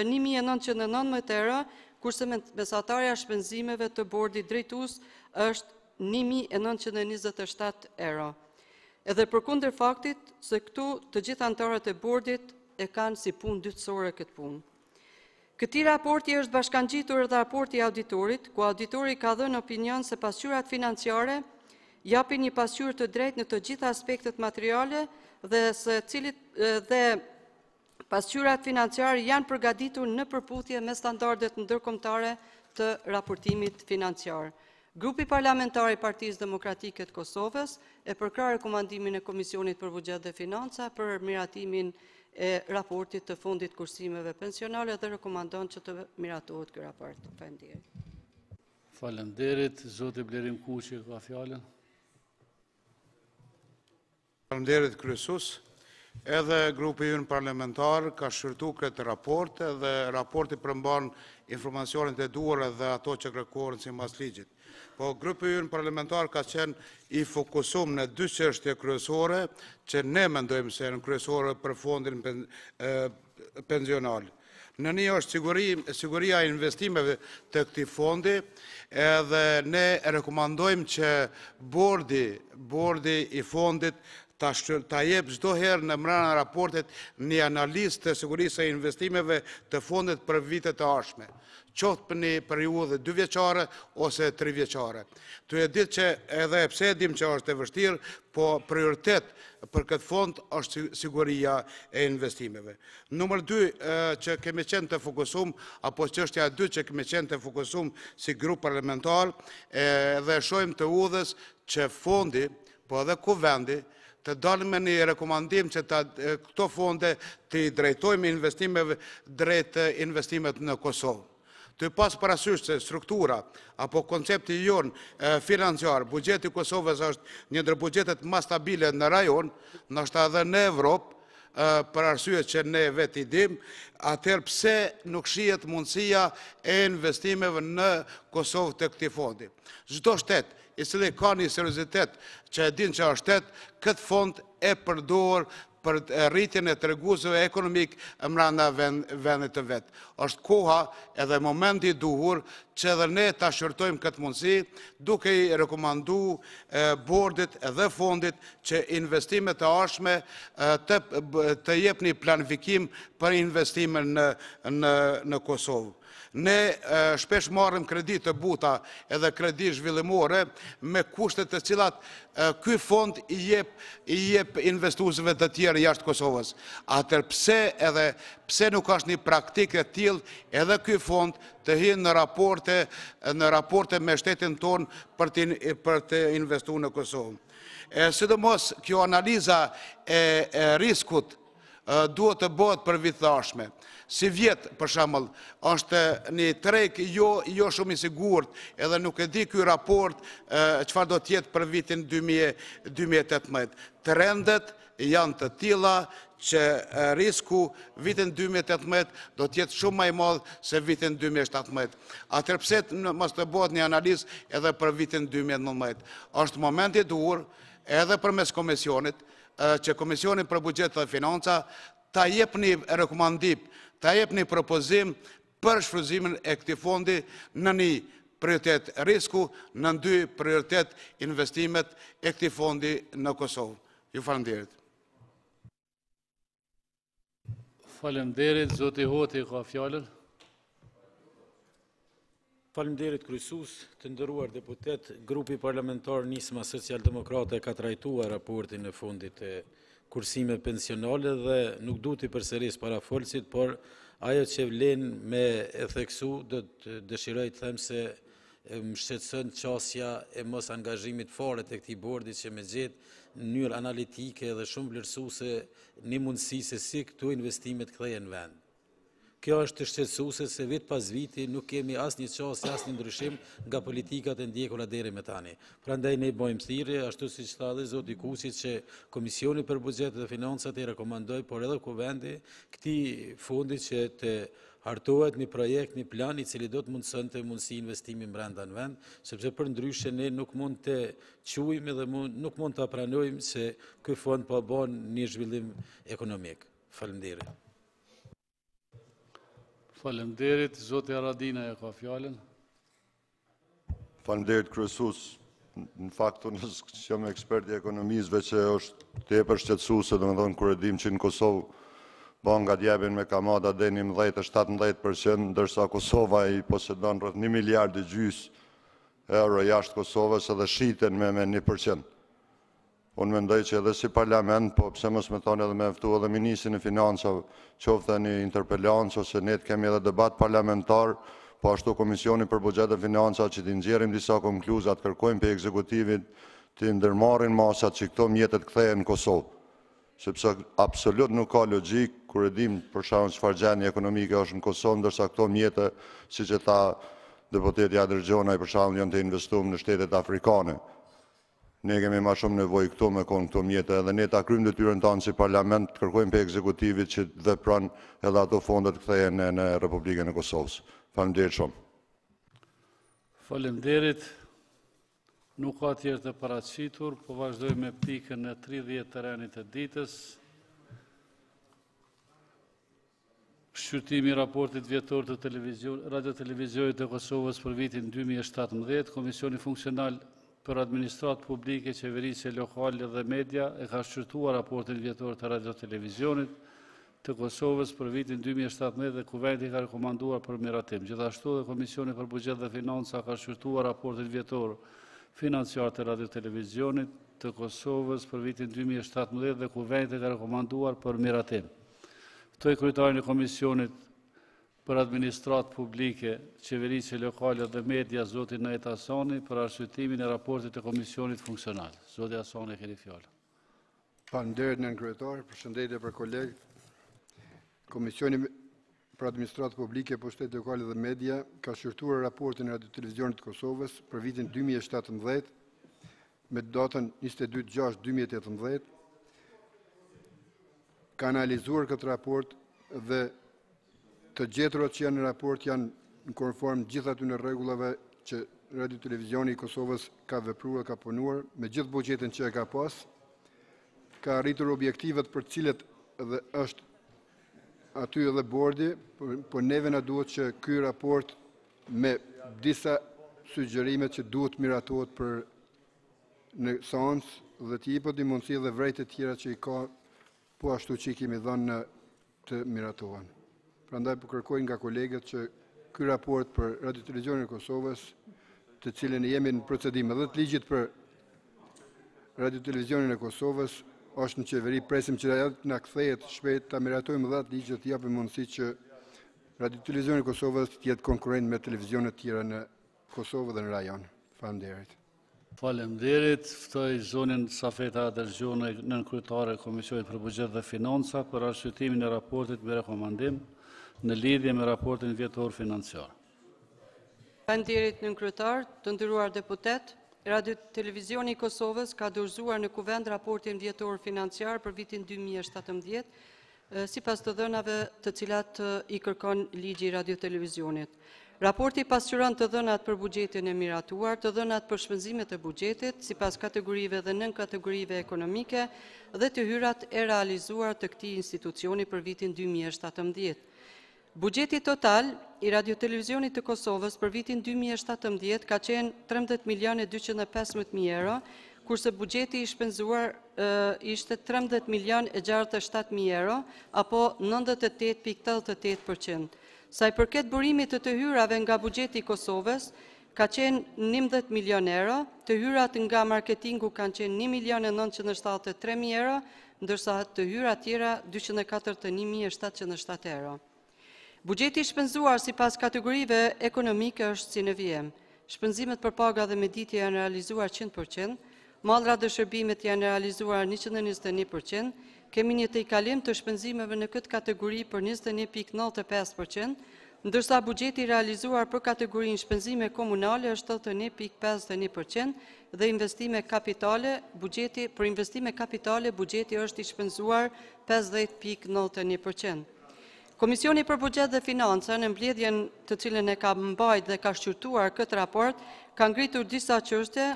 1.919 euro, kurse mesatarja e shpenzimeve të bordit drejtues është 1.927 euro. Edhe përkundër faktit se këtu të gjithë anëtarët e bordit e kanë si punë dytësore këtë punë. Këtij raporti është bashkangjitur edhe raporti i auditorit, ku auditori ka dhënë opinion se pasqyrat financiare japin një pasqyrë të drejtë në të gjitha aspektet materiale dhe se dhe pasqyrat financiare janë përgatitur në përputhje me standardet ndërkombëtare të raportimit financiar. Grupi parlamentar i Partisë Demokratike të Kosovës e përkrah rekomandimin e Komisionit për Buxhet dhe Financa për miratimin e raportit të fondit kursimeve pensionale dhe rekomandon që të miratohet ky raport. Faleminderit. Faleminderit. Zoti Blerim Kuqi ka fjalën. Faleminderit kryesues. Edhe grupi ynë parlamentar ka shërtu këtë raport dhe raporti përmban informacionet e duara dhe ato që kërkohen sipas ligjit. Po grupi ynë parlamentar ka qenë i fokusum në dy çështje kryesore që ne mendojmë se janë kryesore për fondin pensional. Në një është siguria e investimeve të këtij fondi, edhe ne rekomandojmë që bordi i fondit ta jep çdo herë në mbrana raportit një analizë të sigurisë e investimeve të fondit për vitet e ardhshme, qoftë për një periudhë 2 vjeçare ose 3 vjeçare. Tu e ditë që edhe pse e dim që është e vështirë, po prioritet për këtë fond është siguria e investimeve. Numër 2 që kemi qenë të fokusum, apo çështja e dytë që kemi qenë të fokusum si grup parlamentar, dhe shohim të udhës që fondi, po edhe kuvendi, të dalë me një rekomandim që këto fonde të i drejtojmë investimeve drejt investimet në Kosovë. Të pas parasysh se struktura apo koncepti jonë financiar, buxheti i Kosovës është një ndër buxhetet më stabile në rajon, ndoshta edhe në Evropë, për arsye që ne vetë i dim, atëherë pse nuk shihet mundësia e investimeve në Kosovë të këtij fondi. Çdo shtet i cili ka një seriozitet që e din që është shtet, këtë fond e përdor për rritjen e treguesve ekonomik brenda vendit të vet. Është koha edhe momenti i duhur që edhe ne ta shërtojmë këtë mundësi, duke i rekomanduar bordit edhe fondit që investimet e ardhshme të jepni planifikim për investime në Kosovë. Ne shpesh marrim kredi të buta edhe kredi zhvillimore me kushtet të cilat ky fond i jep investuesve të tjerë jashtë Kosovës. Atëherë pse nuk është një praktikë e tillë edhe ky fond të hyjë në raporte me shtetin ton për të investuar në Kosovë. Sidomos kjo analiza e riskut duhet të bëhet për vit të ardhshme. Si vjet, për shembull, është një treg jo shumë i sigurt, edhe nuk e di ky raport çfarë do të jetë për vitin 2018. Trendet janë të tilla që risku vitin 2018 do të jetë shumë më i madh se vitin 2017. Atëherë pse mos të bëhet një analizë edhe për vitin 2019? Është momenti i duhur edhe përmes komisionit që Komisioni për Buxhet dhe Financa ta jep një rekomandim, ta jep një propozim për shfrytëzimin e këtij fondi në një prioritet risku, në 2 prioritet investimet e këtij fondi në Kosovë. Ju falenderit. Faleminderit. Zoti Hoti ka fjalën. Faleminderit kryesues, të nderuar deputet, grupi parlamentar Nisma Socialdemokrate ka trajtuar raportin e fundit e kursime pensionale dhe nuk du t'i përsëris parafolësit, por ajo që vlen me e theksu, do të dëshiroj të them se më shqetëson qasja e mos angazhimit fare të këtij bordi që me gjetë në mënyrë analitike dhe shumë vlerësuese një mundësi se si këtu investimet kthehen në vend. Kjo është shqetësuese se vit pas viti nuk kemi asnjë çështje, asnjë ndryshim nga politikat e ndjekura deri më tani. Prandaj ne bëjmë thirrje, ashtu siç tha dhe zoti Kuçi, që Komisioni për Buxhet dhe Financat i rekomandoi, por edhe kuvendi këtij fondi që të hartohet një projekt, një plan i cili do të mundsonte mundësi investimi brenda në vend, sepse për ndryshe ne nuk mund të quajmë dhe nuk mund të pranojmë se ky fond po bën një zhvillim ekonomik. Faleminderit. Faleminderit. Zoti Aradina e ka fjalën. Faleminderit kryesues. Në fakt, unë jam ekspert i ekonomisë, veç që është tepër shqetësuese, domethënë kur e dim që në Kosovë bankat japin me kamata deri 11-17%, ndërsa Kosova i posedon rreth 1,5 miliardë euro jashtë Kosovës edhe shiten me 1%. Unë mendoj që edhe si parlament, po pse mos me thonë edhe me eftu edhe Ministrin e Financave, qoftë një interpelancë ose ne të kemi edhe debat parlamentar, po ashtu Komisioni për Buxhet dhe Financa që t'i nxjerrim disa konkluzat, kërkojmë për ekzekutivit të ndërmarrin masat që këto mjetet kthehen në Kosovë. Sepse absolut nuk ka logjik kur e dim për shkak çfarë gjendje ekonomike është në Kosovë, ndërsa këto mjete, siç e tha deputeti Adër Gjonaj, për shkak janë të investuar në shtetet afrikane. Ne kemi ma shumë nevojë këtu me konë këto mjete, edhe ne ta kryjmë detyrën tonë si parlament, të kërkojmë për ekzekutivit që të vepron edhe ato fondet kthehen në Republikën e Kosovës. Faleminderit shumë. Faleminderit. Nuk ka tjerë të paraqitur, po vazhdojmë me pikën e 30 të renit të ditës. Shqyrtimi i raportit vjetor të radio-televizionit të Kosovës për vitin 2017, Komisioni Funksional për Administratë Publike, Qeverisje Lokale dhe Media e ka shqyrtuar raportin vjetor të radio-televizionit të Kosovës për vitin 2017 dhe Kuvendi ka rekomanduar për miratim. Gjithashtu dhe Komisioni për Buxhet dhe Financa ka shqyrtuar raportin vjetor financiar të radio-televizionit të Kosovës për vitin 2017 dhe Kuvendi ka rekomanduar për miratim. Ftoj kryetarin e Komisionit për Administratë Publike, Qeverisje Lokale dhe Media, Zotin Najt Asani, për arsyetimin e raportit të Komisionit Funksional. Zoti Asani, keni fjallë. Faleminderit nën kryetar, përshëndetje për kolegët. Komisioni për Administratë Publike, Pushtet Lokale dhe Media ka shqyrtuar raportin e Radio-Televizionit të Kosovës për vitin 2017 me datën 22/6/2018. Ka analizuar këtë raport dhe të gjeturat që janë në raport janë në konform gjithë aty në rregullave që Radio-Televizioni i Kosovës ka vepruar, ka punuar, me gjithë buxhetin që e ka pas, ka arritur objektivet për cilët dhe është aty edhe bordi, po neve na duhet që ky raport me disa sugjerime që duhet miratohet për në seancë dhe të jepet mundësi dhe vrejtë të tjera që i ka, po ashtu që i kemi dhënë të miratohen. Prandaj po kërkoj nga kolegët që ky raport për Radio-Televizionin e Kosovës, të cilën jemi në procedim edhe të ligjit për Radio-Televizionin e Kosovës, është në qeveri, presim që na kthehet shpejt, ta miratojmë edhe atë ligj që të japim mundësi që Radio-Televizioni i Kosovës të jetë konkurrent me televizionet tjera në Kosovë dhe në rajon. Faleminderit. Faleminderit. Ftoj zonin Safeta Adër Gjonaj, nën kryetare e Komisionit për Buxhet dhe Financa, për arsyetimin e raportit me rekomandim në lidhje me raportin vjetor financiar. Faleminderit nën kryetar, të nderuar deputet. Radio-Televizioni i Kosovës ka dorëzuar në Kuvend raportin vjetor financiar për vitin 2017, sipas të dhënave të cilat i kërkon ligji i radio-televizionit. Raporti pasqyron të dhënat për buxhetin e miratuar, të dhënat për shpenzimet e buxhetit, sipas kategorive dhe nën kategorive ekonomike dhe të hyrat e realizuar të këtij institucioni për vitin 2017. Buxheti total i Radio-Televizionit të Kosovës për vitin 2017 ka qenë 13.215.000 euro, kurse buxheti i shpenzuar ishte 13.067.000 euro, apo 98.88%. Sa i përket burimit të hyrave nga buxheti i Kosovës, ka qenë 11 milion euro, të hyrat nga marketingu kanë qenë 1.973.000 euro, ndërsa të hyrat tjera 241.707 euro. Buxheti i shpenzuar sipas kategorive ekonomike është si në vijim. Shpenzimet për paga dhe meditje janë realizuar 100%, mallra dhe shërbimet janë realizuar 121%, kemi një tejkalim të shpenzimeve në këtë kategori për 21.95%, ndërsa buxheti realizuar për kategorinë shpenzime komunale është 81.51% dhe investime kapitale, për investime kapitale buxheti është i shpenzuar 50.91%. Komisioni për Buxhet dhe Financa në mbledhjen të cilën e ka mbajtur dhe ka shqyrtuar këtë raport, ka ngritur disa çështje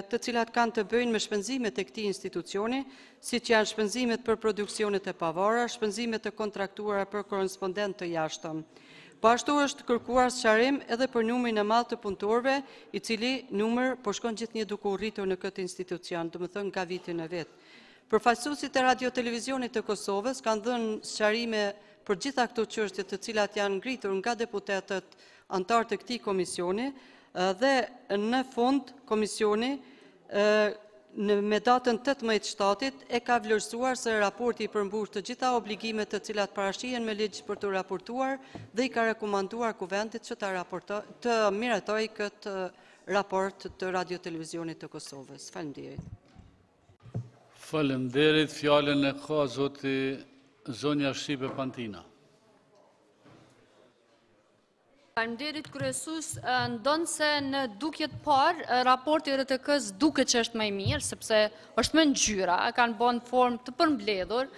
të cilat kanë të bëjnë me shpenzimet e këtij institucioni, siç janë shpenzimet për produksionet e pavara, shpenzimet e kontraktuara për korrespondent të jashtëm. Po ashtu është kërkuar sqarim edhe për numrin e madh të punëtorëve, i cili numër po shkon gjithnjë duke u rritur në këtë institucion, domethënë nga viti në vit. Përfaqësuesit e Radio-Televizionit të Kosovës kanë dhënë sqarime për gjitha këto çështje të cilat janë ngritur nga deputetët antar të këtij komisioni dhe në fund komisioni me datën 18 shtatit e ka vlerësuar se raporti i përmbush të gjitha obligimet të cilat parashihen me ligj për të raportuar dhe i ka rekomanduar kuvendit që të miratoj këtë raport të Radio Televizionit të Kosovës. Faleminderit. Faleminderit, fjalën e ka zoti Zonja Shqipe Pantina. Faleminderit kryesues, ndonë se në dukjet parë, raporti i RTK-s duket që është më i mirë, sepse është më ngjyra, kanë bën formë të përmbledhur,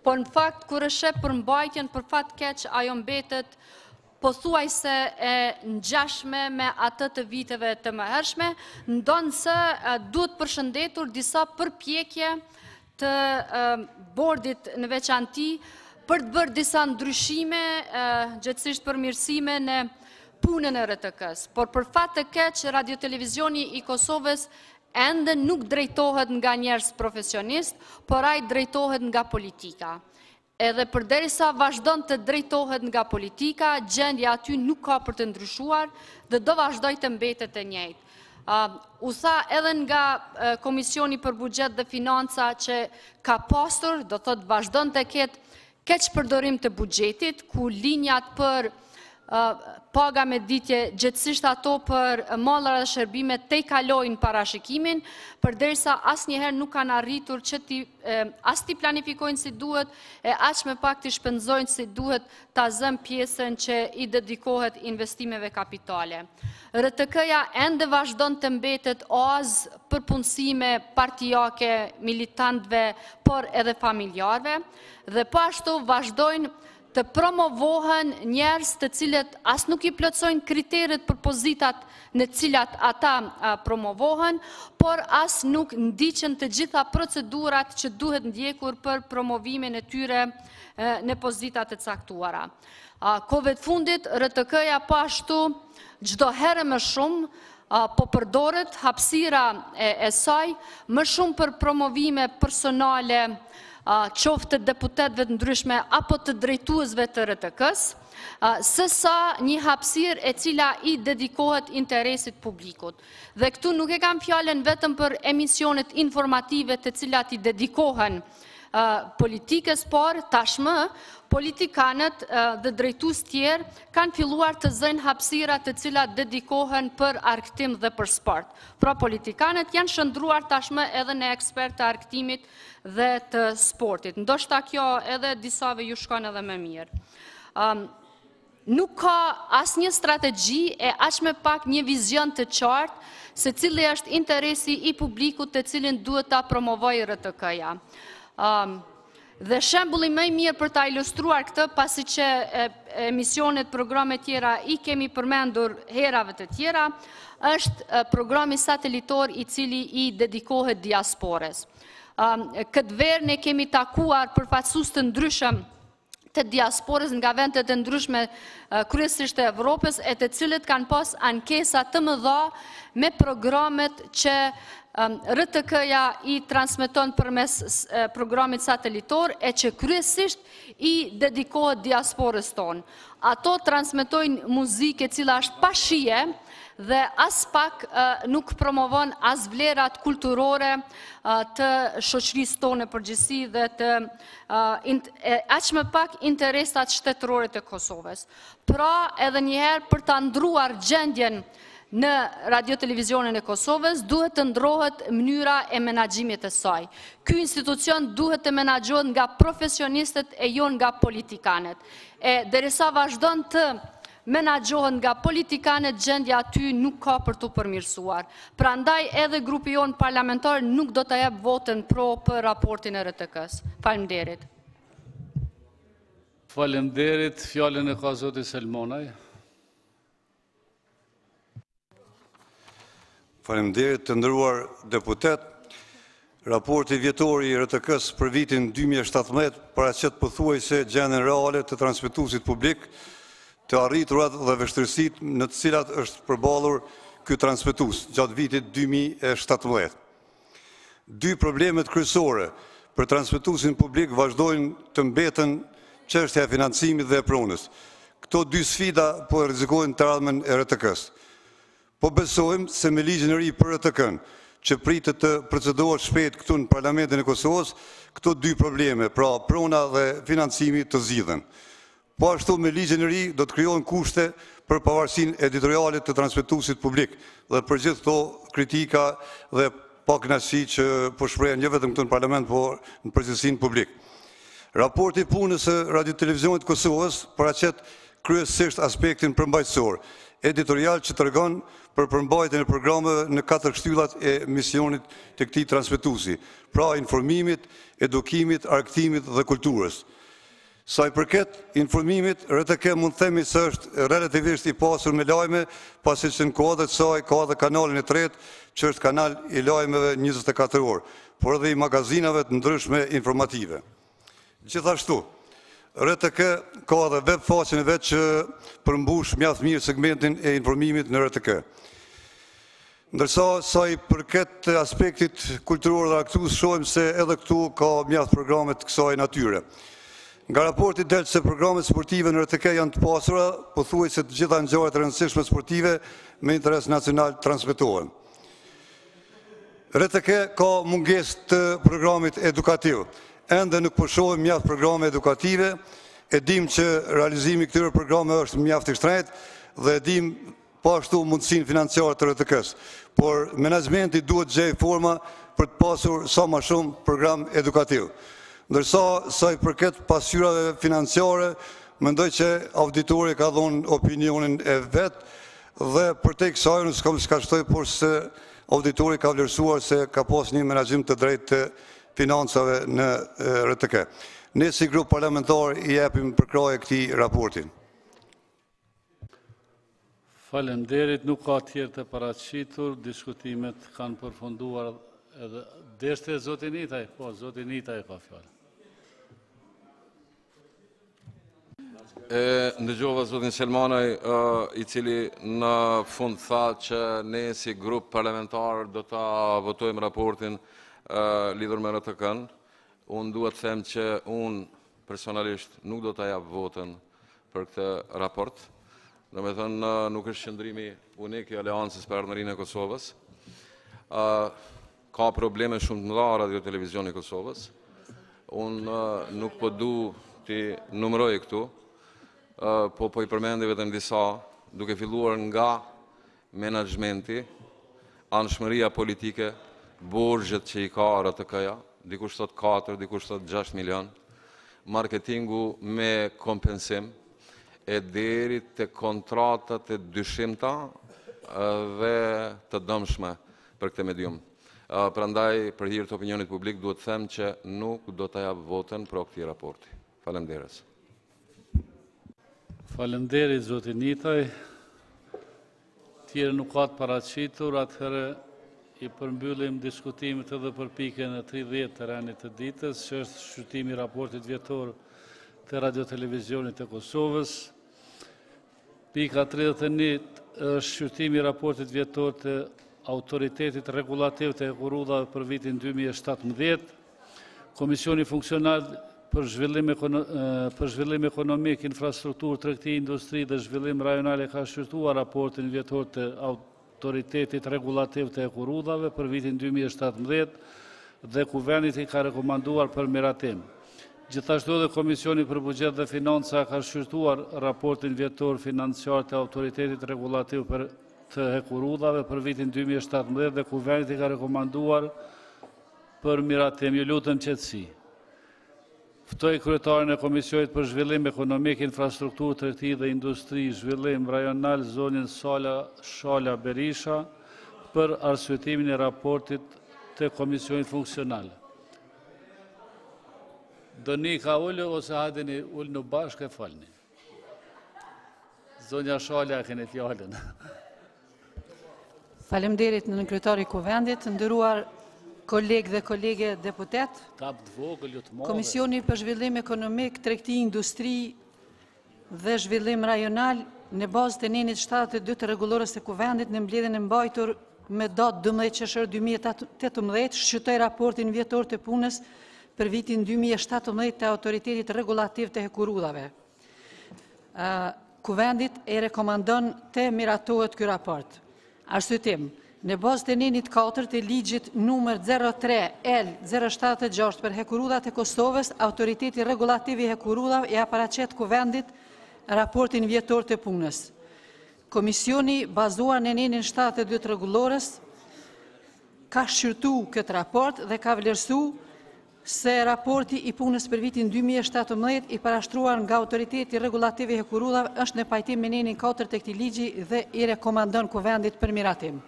por në fakt kur e sheh përmbajtjen për fat keq ajo mbetet pothuajse e ngjashme me atë të viteve të mëhershme, ndonë se duhet përshëndetur disa përpjekje të bordit në veçanti për të bërë disa ndryshime, gjithsesi përmirësime në punën e RTK-s. Por për fat të keq, Radio Televizioni i Kosovës ende nuk drejtohet nga njerëz profesionist, por ai drejtohet nga politika. Edhe përderisa vazhdon të drejtohet nga politika, gjendja aty nuk ka për të ndryshuar dhe do vazhdoj të mbetet e njëjtë. U tha edhe nga Komisioni për Buxhet dhe Financa që ka pasur, do thot vazhdon të ketë keq përdorim të buxhetit, ku linjat për paga me ditje, gjithsesisht ato për mallara dhe shërbimet te kalojnë parashikimin, përderisa asnjëherë nuk kanë arritur që as ti planifikojnë si duhet, e aq më pak të shpenzojnë si duhet ta zëm pjesën që i dedikohet investimeve kapitale. RTK-ja ende vazhdon të mbetet oazë për punësime partijake, militantëve, por edhe familjarëve, dhe po ashtu vazhdojnë të promovohen njerëz të cilët as nuk i plotësojnë kriteret për pozitat në cilat ata promovohen, por as nuk ndiqen të gjitha procedurat që duhet ndjekur për promovimin e tyre në pozitat të caktuara. Kohëve të fundit, RTK-ja po ashtu çdo herë më shumë po përdoret hapësira e saj më shumë për promovime personale, qoftë të deputetëve të ndryshme apo të drejtuesve të RTK-s, sësa një hapësirë e cila i dedikohet interesit publikut. Dhe këtu nuk e kam fjalën vetëm për emisionet informative të cilat i dedikohen politikës, por tashmë politikanët dhe drejtues tjerë kanë filluar të zënë hapësira të cilat dedikohen për argëtim dhe për sport. Pra politikanët janë shndruar tashmë edhe në ekspert të argëtimit dhe të sportit. Ndoshta kjo edhe disave ju shkon edhe më mirë. Nuk ka asnjë strategji e aq më pak një vizion të qartë se cili është interesi i publikut të cilin duhet ta promovojë RTK-ja. Dhe shembulli më i mirë për ta ilustruar këtë, pasi që emisionet, programe tjera i kemi përmendur herave të tjera, është programi satelitor i cili i dedikohet diaspores. Këtë verë ne kemi takuar përfaqësues të ndryshëm të diaspores nga vendet të ndryshme kryesisht të Evropës, e të cilët kanë pas ankesa të mëdha me programet që RTK-ja i transmeton përmes programit satelitor e që kryesisht i dedikohet diasporës tonë. Ato transmetojnë muzikë e cila është pa shije dhe as pak nuk promovon as vlerat kulturore të shoqërisë tonë në përgjithësi dhe të aq më pak interesat shtetërore të Kosovës. Pra edhe njëherë për ta ndruar gjendjen në Radio Televizionin e Kosovës duhet të ndrohet mënyra e menaxhimit të saj. Ky institucion duhet të menaxhohet nga profesionistët e jo nga politikanët. E derisa vazhdon të menaxhohet nga politikanët, gjendja aty nuk ka për të përmirësuar. Prandaj edhe grupi jon parlamentar nuk do të jap votën pro për raportin e RTK-s. Faleminderit. Faleminderit, fjalën e ka zoti Selmonaj. Faleminderit të nderuar deputet. Raporti vjetor i RTK-s për vitin 2017 paraqet pothuajse gjendjen reale të transmetuesit publik, të arriturat dhe vështirësitë në të cilat është përballur ky transmetues gjatë vitit 2017. Dy problemet kryesore për transmetuesin publik vazhdojnë të mbeten çështja e financimit dhe e pronës. Këto dy sfida po rrezikojnë traumen e RTK-s. Po besojmë se me ligjin e ri për RTK-n, që pritet të procedohet shpejt këtu në Parlamentin e Kosovës, këto dy probleme, pra prona dhe financimi të zgjidhen. Po ashtu me ligjin e ri do të krijohen kushte për pavarësinë editoriale të transmetuesit publik dhe për gjithë këto kritika dhe pakënaqësi që po shprehen jo vetëm këtu në Parlament, por në përgjithësinë publik. Raporti i punës së Radio-Televizionit të Kosovës paraqet kryesisht aspektin përmbajtësor, editorial që tregon për përmbajtjen e programeve në 4 shtyllat e misionit të këtij transmetuesi, pra informimit, edukimit, argëtimit dhe kulturës. Sa i përket informimit, RTK mund të themi se është relativisht i pasur me lajme, pasi që në kuadër të saj ka edhe kanalin e tretë, që është kanal i lajmeve 24 orë, por edhe i magazinave të ndryshme informative. Gjithashtu, RTK ka edhe web faqen e vet që përmbush mjaft mirë segmentin e informimit në RTK. Ndërsa sa i përket aspektit kulturor dhe aktues, shohim se edhe këtu ka mjaft programe të kësaj natyre. Nga raporti del se programet sportive në RTK janë të pasura, pothuajse të gjitha ngjarjet e rëndësishme sportive me interes nacional transmetohen. RTK ka mungesë të programit edukativ. Ende nuk po shohim mjaft programe edukative, e dim që realizimi i këtyre programeve është mjaft i shtrenjtë dhe e dim po ashtu mundësinë financiare të RTK-s, por menaxhmenti duhet gjej forma për të pasur sa më shumë program edukativ. Ndërsa sa i përket pasqyrave financiare, mendoj që auditori ka dhënë opinionin e vet dhe përtej kësaj nuk kam çka shtoj, por se auditori ka vlerësuar se ka pas një menaxhim të drejtë të financave në RTK. Ne si grup parlamentar i japim përkraje këtij raporti. Faleminderit, nuk ka tjerë të paraqitur, diskutimet kanë përfunduar edhe deshte zoti Nitaj, po zoti Nitaj ka fjalë. Ndëgjova zotin Selmanaj, i cili në fund tha që ne si grup parlamentar do ta votojmë raportin lidhur me RTK-n. Unë duhet të them që unë personalisht nuk do ta jap votën për këtë raport. Domethënë nuk është qëndrimi unik i Aleancës për Ardhmërinë e Kosovës. Ka probleme shumë të mëdha Radio-Televizioni i Kosovës. Unë nuk po du t'i numëroj këtu, po i përmendi vetëm disa, duke filluar nga menaxhmenti, anshmëria politike, borxhet që i ka RTK-ja, dikush thot 4, dikush thot 6 milion, marketingu me kompensim, e deri te kontratat e dyshimta dhe të dëmshme për këtë medium. Prandaj, për hir të opinionit publik, duhet të them që nuk do ta jap votën për këtij raporti. Faleminderit. Faleminderit zoti Nitaj. Tjerë nuk ka të paraqitur, atëherë i përmbyllim diskutimet edhe për pikën e 30 të rënit të ditës, që është shqyrtimi i raportit vjetor të Radio-Televizionit të Kosovës. Pika 31 është shqyrtimi i raportit vjetor të Autoritetit Regulativ të Hekurudhave për vitin 2017. Komisioni funksional për zhvillim ekonomik, infrastrukturë, tregti, industri dhe zhvillim rajonale ka shqyrtuar raportin vjetor të Autoritetit Regulativ të Hekurudhave për vitin 2017 dhe Kuvendit i ka rekomanduar për miratim. Gjithashtu edhe Komisioni për Buxhet dhe Financa ka shqyrtuar raportin vjetor financiar të Autoritetit Regulativ të Hekurudhave për vitin 2017 dhe Kuvendit i ka rekomanduar për miratim. Ju lutem qetësi. Ftoj kryetarin e Komisionit për Zhvillim Ekonomik, Infrastrukturë, Tregti dhe Industri, Zhvillim Rajonal, zonin Shala Berisha, për arsyetimin e raportit të Komisionit Funksional. Doni ka ullë ose hadini ullë në bashkë e falni. Zonja Shala keni fjallën. Faleminderit në kryetari i Kuvendit, nderuar kolegë dhe kolege deputet. Komisioni për Zhvillim Ekonomik, Tregti, Industri dhe Zhvillim Rajonal në bazë të nenit 72 të rregullores të Kuvendit në mbledhjen e mbajtur me datë 12 qershor 2018 shqyrtoi raportin vjetor të punës për vitin 2017 të Autoritetit Regulativ të Hekurudhave. Kuvendit e rekomandon të miratohet ky raport. Arsyetim, Në bazë të nenit 4 të ligjit numër 03L076 për hekurudhat e Kosovës, Autoriteti Regulativ i Hekurudhave ja paraqet Kuvendit raportin vjetor të punës. Komisioni, bazuar në nenin 72 rregullores, ka shqyrtu këtë raport dhe ka vlerësu se raporti i punës për vitin 2017 i parashtruar nga Autoriteti Regulativ i Hekurudhave është në pajtim me nenin 4 të këtij ligji dhe i rekomandon Kuvendit për miratim.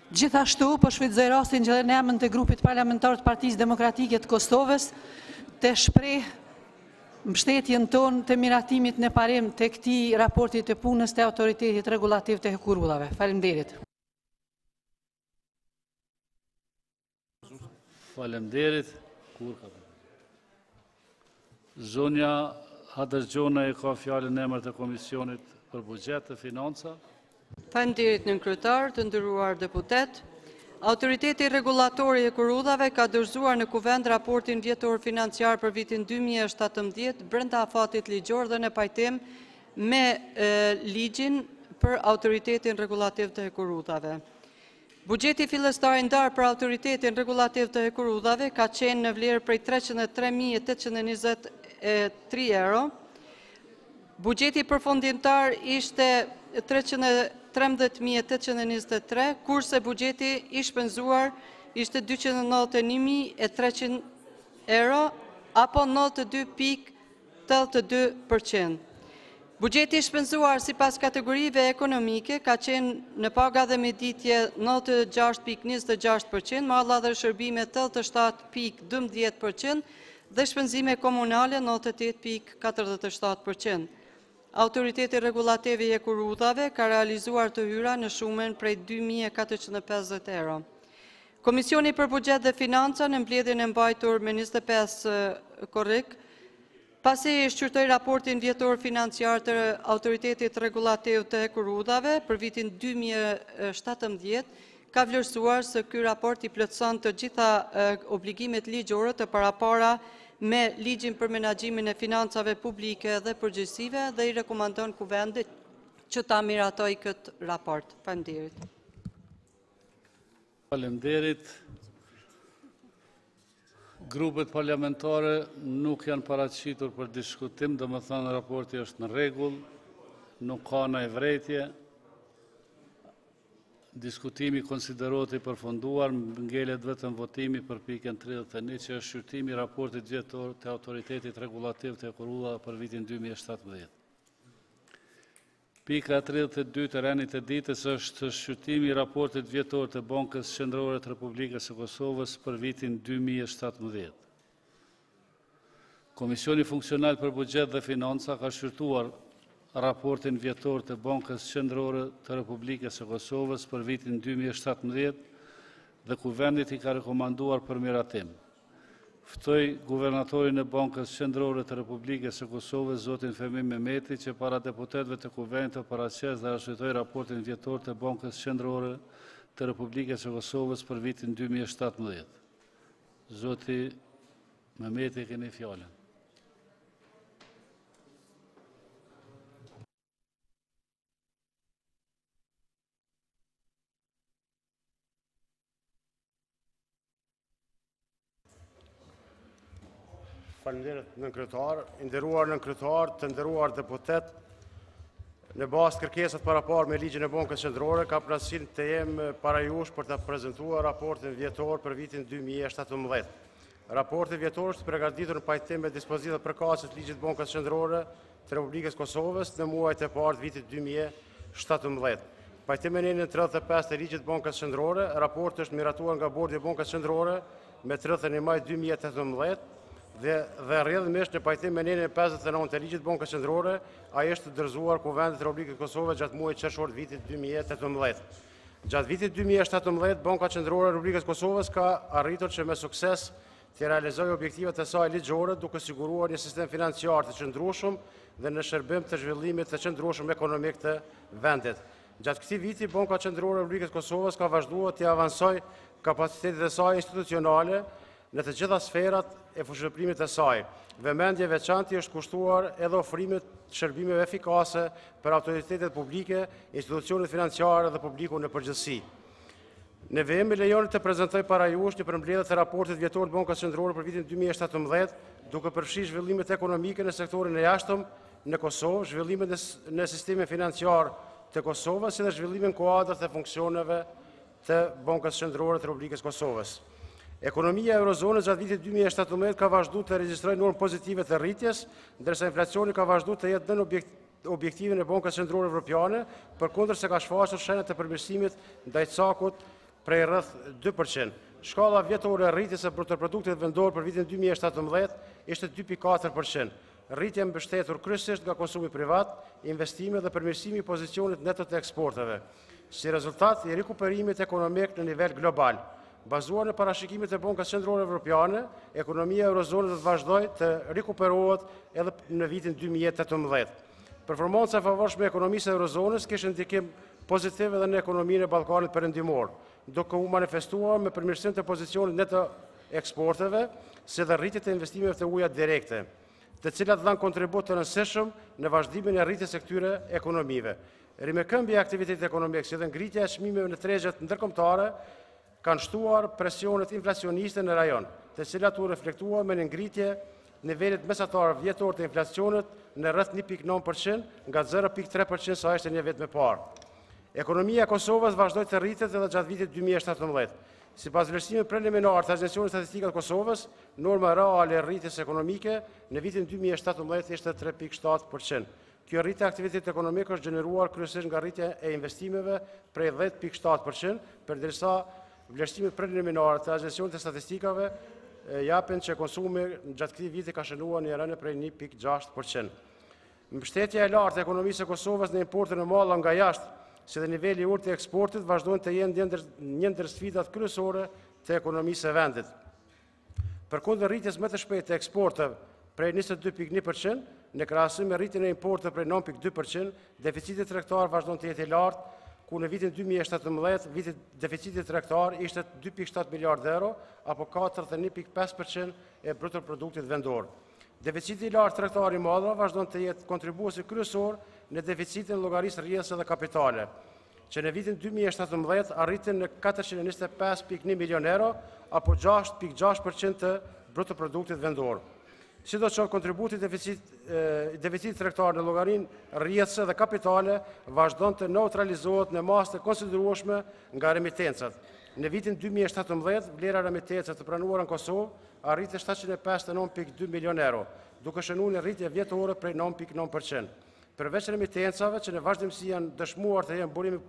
Gjithashtu, po shfrytëzoj rastin që në emër të grupit parlamentar të Partisë Demokratike të Kosovës të shpreh mbështetjen tonë të miratimit në parim të këtij raporti të punës të Autoritetit Regulativ të Hekurudhave. Faleminderit. Faleminderit. Zonja Hadërgjona e ka fjalën në emër të Komisionit për Buxhet dhe Financa. Faleminderit nën kryetar, të nderuar deputet. Autoriteti Regulator i Hekurudhave ka dorëzuar në Kuvend raportin vjetor financiar për vitin 2017 brenda afatit ligjor dhe në pajtim me ligjin për Autoritetin Regulativ të Hekurudhave. Buxheti fillestar i ndarë për Autoritetin Regulativ të Hekurudhave ka qenë në vlerë prej 303.823 euro. Buxheti përfundimtar ishte 313.823, kurse buxheti i shpenzuar ishte 291.300 euro, apo 92.82%. Buxheti i shpenzuar sipas kategorive ekonomike ka qenë në paga dhe miditje 96.26%, malla dhe shërbime 87.12% dhe shpenzime komunale 98.47%. Autoriteti Regulativ i Hekurudhave ka realizuar të hyra në shumën prej 2.450 euro. Komisioni për Buxhet dhe Financa në mbledhjen e mbajtur me 25 korrik, pasi i shqyrtoi raportin vjetor financiar të Autoritetit Regulativ të Hekurudhave për vitin 2017, ka vlerësuar se ky raport i plotëson të gjitha obligimet ligjore të parapara me ligjin për menaxhimin e financave publike dhe përgjithësive dhe i rekomandon Kuvendit që ta miratoj këtë raport. Faleminderit. Faleminderit. Grupet parlamentare nuk janë paraqitur për diskutim, domethënë raporti është në rregull, nuk ka ndonjë vërejtje. Diskutimi konsiderohet i përfunduar, ngelet vetëm votimi për pikën 31 që është shqyrtimi i raportit vjetor të Autoritetit Regulativ të Hekurudhave për vitin 2017. Pika 32 të rendit të ditës është shqyrtimi i raportit vjetor të Bankës Qendrore të Republikës së Kosovës për vitin 2017. Komisioni Funksional për Buxhet dhe Financa ka shqyrtuar raportin vjetor të Bankës Qendrore të Republikës së Kosovës për vitin 2017 dhe Kuvendit i ka rekomanduar për miratim. Ftoj guvernatorin e Bankës Qendrore të Republikës së Kosovës, zotin Fehmi Mehmeti, që para deputetëve të Kuvendit të paraqes dhe arsyetoj raportin vjetor të Bankës Qendrore të Republikës së Kosovës për vitin 2017. Zoti Mehmeti, keni fjalën. Faleminderit nën kryetar, nderuar nën kryetar, të nderuar deputet. Në bazë të kërkesat parapar me ligjin e Bankës Qendrore, ka kënaqësinë të jem para jush për të prezantuar raportin vjetor për vitin 2017. Raporti vjetor është përgatitur në pajtim me dispozitat përkatëse të ligjit të Bankës Qendrore të Republikës Kosovës në muajt e parë të vitit 2017. Pajtim me nenën 35 të ligjit të Bankës Qendrore, raporti është miratuar nga Bordi i Bankës Qendrore me 31 maj 2018. Dhe rrjedhimisht në pajtim me nenën 59 të ligjit të Bankës Qendrore, ai është dorëzuar Kuvendit të Republikës Kosovës gjatë muajit qershor të vitit 2018. Gjatë vitit 2017, Banka Qendrore e Republikës Kosovës ka arritur që me sukses të realizojë objektivat e saj ligjore, duke siguruar një sistem financiar të qëndrueshëm dhe në shërbim të zhvillimit të qëndrueshëm ekonomik të vendit. Gjatë këtij viti, Banka Qendrore e Republikës Kosovës ka vazhduar të avancojë kapacitetet e saj institucionale në të gjitha sferat e fushëprimit e saj. Vëmendje veçantë është kushtuar edhe ofrimit shërbimeve efikase për autoritetet publike, institucionet financiare dhe publikun në përgjithësi. Në VM lejoni të prezantoj para jush një përmbledhje të raportit vjetor të Bankës Qendrore për vitin 2017, duke përfshirë zhvillimet ekonomike në sektorin e jashtëm në Kosovë, zhvillimet në sistemin financiar të Kosovës, si dhe zhvillimin kuadër të funksioneve të Bankës Qendrore të Republikës Kosovës. Ekonomia e eurozonës gjatë vitit 2017 ka vazhdu të regjistrojë normë pozitive të rritjes, ndërsa inflacioni ka vazhdu të jetë nën objektivin e Bankës Qendrore Evropiane, përkundër se ka shfaqur shenjat të përmirësimit ndaj cakut prej rreth 2%. Shkalla vjetore e rritjes së brutoproduktit vendor për vitin 2017 ishte 2.4%. Rritja mbështetur kryesisht nga konsumi privat, investime dhe përmirësimi i pozicionit neto të eksporteve, si rezultat i rikuperimit ekonomik në nivel global. Bazuar në parashikimet e Bankës Qendrore Evropiane, ekonomia e eurozonës do të vazhdojë të rikuperohet edhe në vitin 2018. Performanca e favorshme e ekonomisë e eurozonës kishte ndikim pozitiv edhe në ekonominë e Ballkanit Perëndimor, duke u manifestuar me përmirësim të pozicionit neto eksporteve, si dhe rritje të investimeve të huaja direkte, të cilat dhanë kontribut të rëndësishëm në vazhdimin e rritjes së këtyre ekonomive. Rimekëmbja e aktivitetit ekonomik, si dhe ngritja e çmimeve në tregjet ndërkombëtare kanë shtuar presionet inflacioniste në rajon, të cilat u reflektuar me një ngritje nivelit mesatar vjetor të inflacionit në rreth 1.9% nga 0.3% sa ishte një vit më parë. Ekonomia e Kosovës vazhdoi të rritet edhe gjatë vitit 2017. Sipas vlerësimit preliminar të Agjencionit Statistikës të Kosovës, norma reale e rritjes ekonomike në vitin 2017 ishte 3.7%. Kjo rritje e aktivitetit ekonomik është gjeneruar kryesisht nga rritja e investimeve prej 10.7%, përderisa vlerësimet preliminare të Agjencionit të Statistikave japin që konsumi gjatë këtij viti ka shënuar një rënje prej 1.6%. Mbështetja e lartë e ekonomisë së Kosovës në importin e malla nga jashtë, si dhe niveli i ulët të eksportit vazhdojnë të jenë një ndër sfidat kryesore të ekonomisë së vendit. Përkundër rritjes më të shpejtë të eksporteve prej 22.1%, në krahasim me rritjen e importeve prej 9.2%, deficiti tregtar vazhdon të jetë i lartë, ku në vitin 2017 deficiti tregtar ishte 2.7 miliard euro, apo 41.5% e brutoproduktit vendor. Deficiti i lartë tregtar i mallrave vazhdon të jetë kontribuesi kryesor në deficitin e llogarisë rrjedhëse dhe kapitale, që në vitin 2017 arritën në 425.1 milion euro, apo 6.6% të brutoproduktit vendor. Sidoqoftë, kontributi deficitit tregtar në llogarinë rrjedhëse dhe kapitale vazhdon të neutralizohet në masë të konsiderueshme nga remitencat. Në vitin 2017, vlera remitencave të pranuara në Kosovë arriti 759.2 milion euro, duke shënuar një rritje vjetore prej 9.9%. Përveç remitencave që në vazhdimsi janë dëshmuar të jenë burimi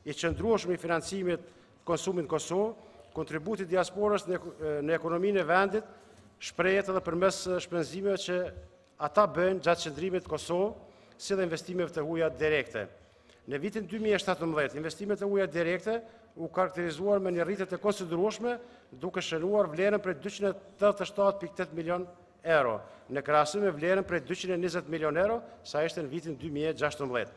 i qëndrueshëm i financimit konsumit në Kosovë, kontributi diasporës në ekonominë e vendit shprehet edhe përmes shpenzimeve që ata bëjnë gjatë qëndrimit në Kosovë, si dhe investimeve të huaja direkte. Në vitin 2017, investimet e huaja direkte u karakterizuar me një rritje të konsiderueshme, duke shënuar vlerën prej 287.8 milion euro, në krahasim me vlerën prej 220 milion euro, sa ishte në vitin 2016.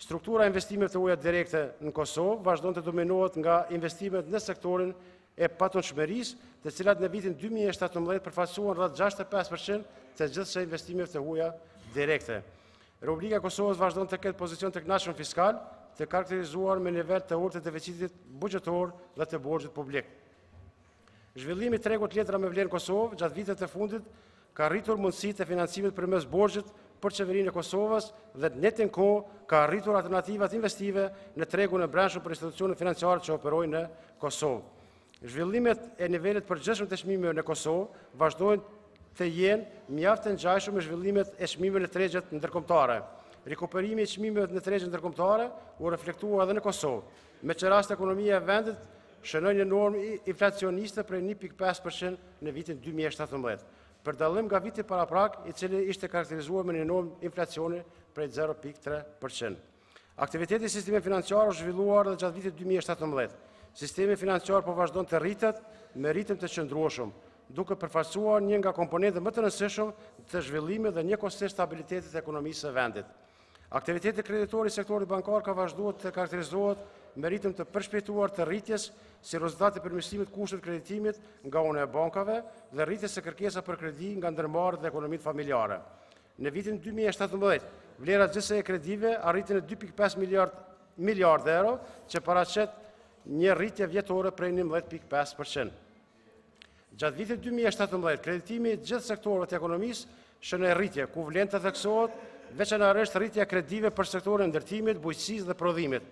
Struktura e investimeve të huaja direkte në Kosovë vazhdon të dominohet nga investimet në sektorin e patonshmërisë, të cilat në vitin 2017 përfaqësuan rreth 65% të gjithë investimeve të huaja direkte. Republika e Kosovës vazhdon të ketë pozicion të kënaqshëm fiskal, të karakterizuar me nivel të ulët të deficitit buxhetor dhe të borxhit publik. Zhvillimi i tregut letra me vlerë në Kosovë gjatë viteve të fundit ka rritur mundësitë e financimit përmes borxhit për qeverinë e Kosovës dhe në njëjtën kohë ka rritur alternativat investive në tregun e brendshëm për institucionet financiare që operojnë në Kosovë. Zhvillimet e nivelit përgjithshëm të çmimeve në Kosovë vazhdojnë të jenë mjaft të ngjashme me zhvillimet e çmimeve në tregjet ndërkombëtare. Rikuperimi i çmimeve në tregjet ndërkombëtare u reflektua edhe në Kosovë, me që rast ekonomia e vendit shënoi një normë inflacioniste prej 1.5% në vitin 2017, për dallim nga viti paraprak, i cili ishte karakterizuar me një normë inflacioni prej 0.3%. Aktiviteti i sistemit financiar është zhvilluar edhe gjatë vitit 2017. Sistemi financiar po vazhdon të rritet me ritëm të qëndrueshëm, duke përfaqësuar një nga komponentët më të rëndësishëm të zhvillimit dhe njëkohësisht stabilitetit të ekonomisë së vendit. Aktiviteti kreditor i sektorit bankar ka vazhduar të karakterizohet me ritëm të përshpejtuar të rritjes si rezultat të përmirësimit të kushtit kreditimit nga una e bankave dhe rritjes së kërkesave për kredi nga ndërmarrët dhe ekonomitë familjare. Në vitin 2017, vlera gjithësaj e kredive arritën në 2.5 miliard euro, që paraqet një rritje vjetore prej 11.5%. Gjatë vitit 2017, kreditimi i gjithë sektorëve të ekonomisë shënoi rritje, ku vlenta theksohet veçanërisht rritja kredive për sektorin e ndërtimit, bujqësisë dhe prodhimit,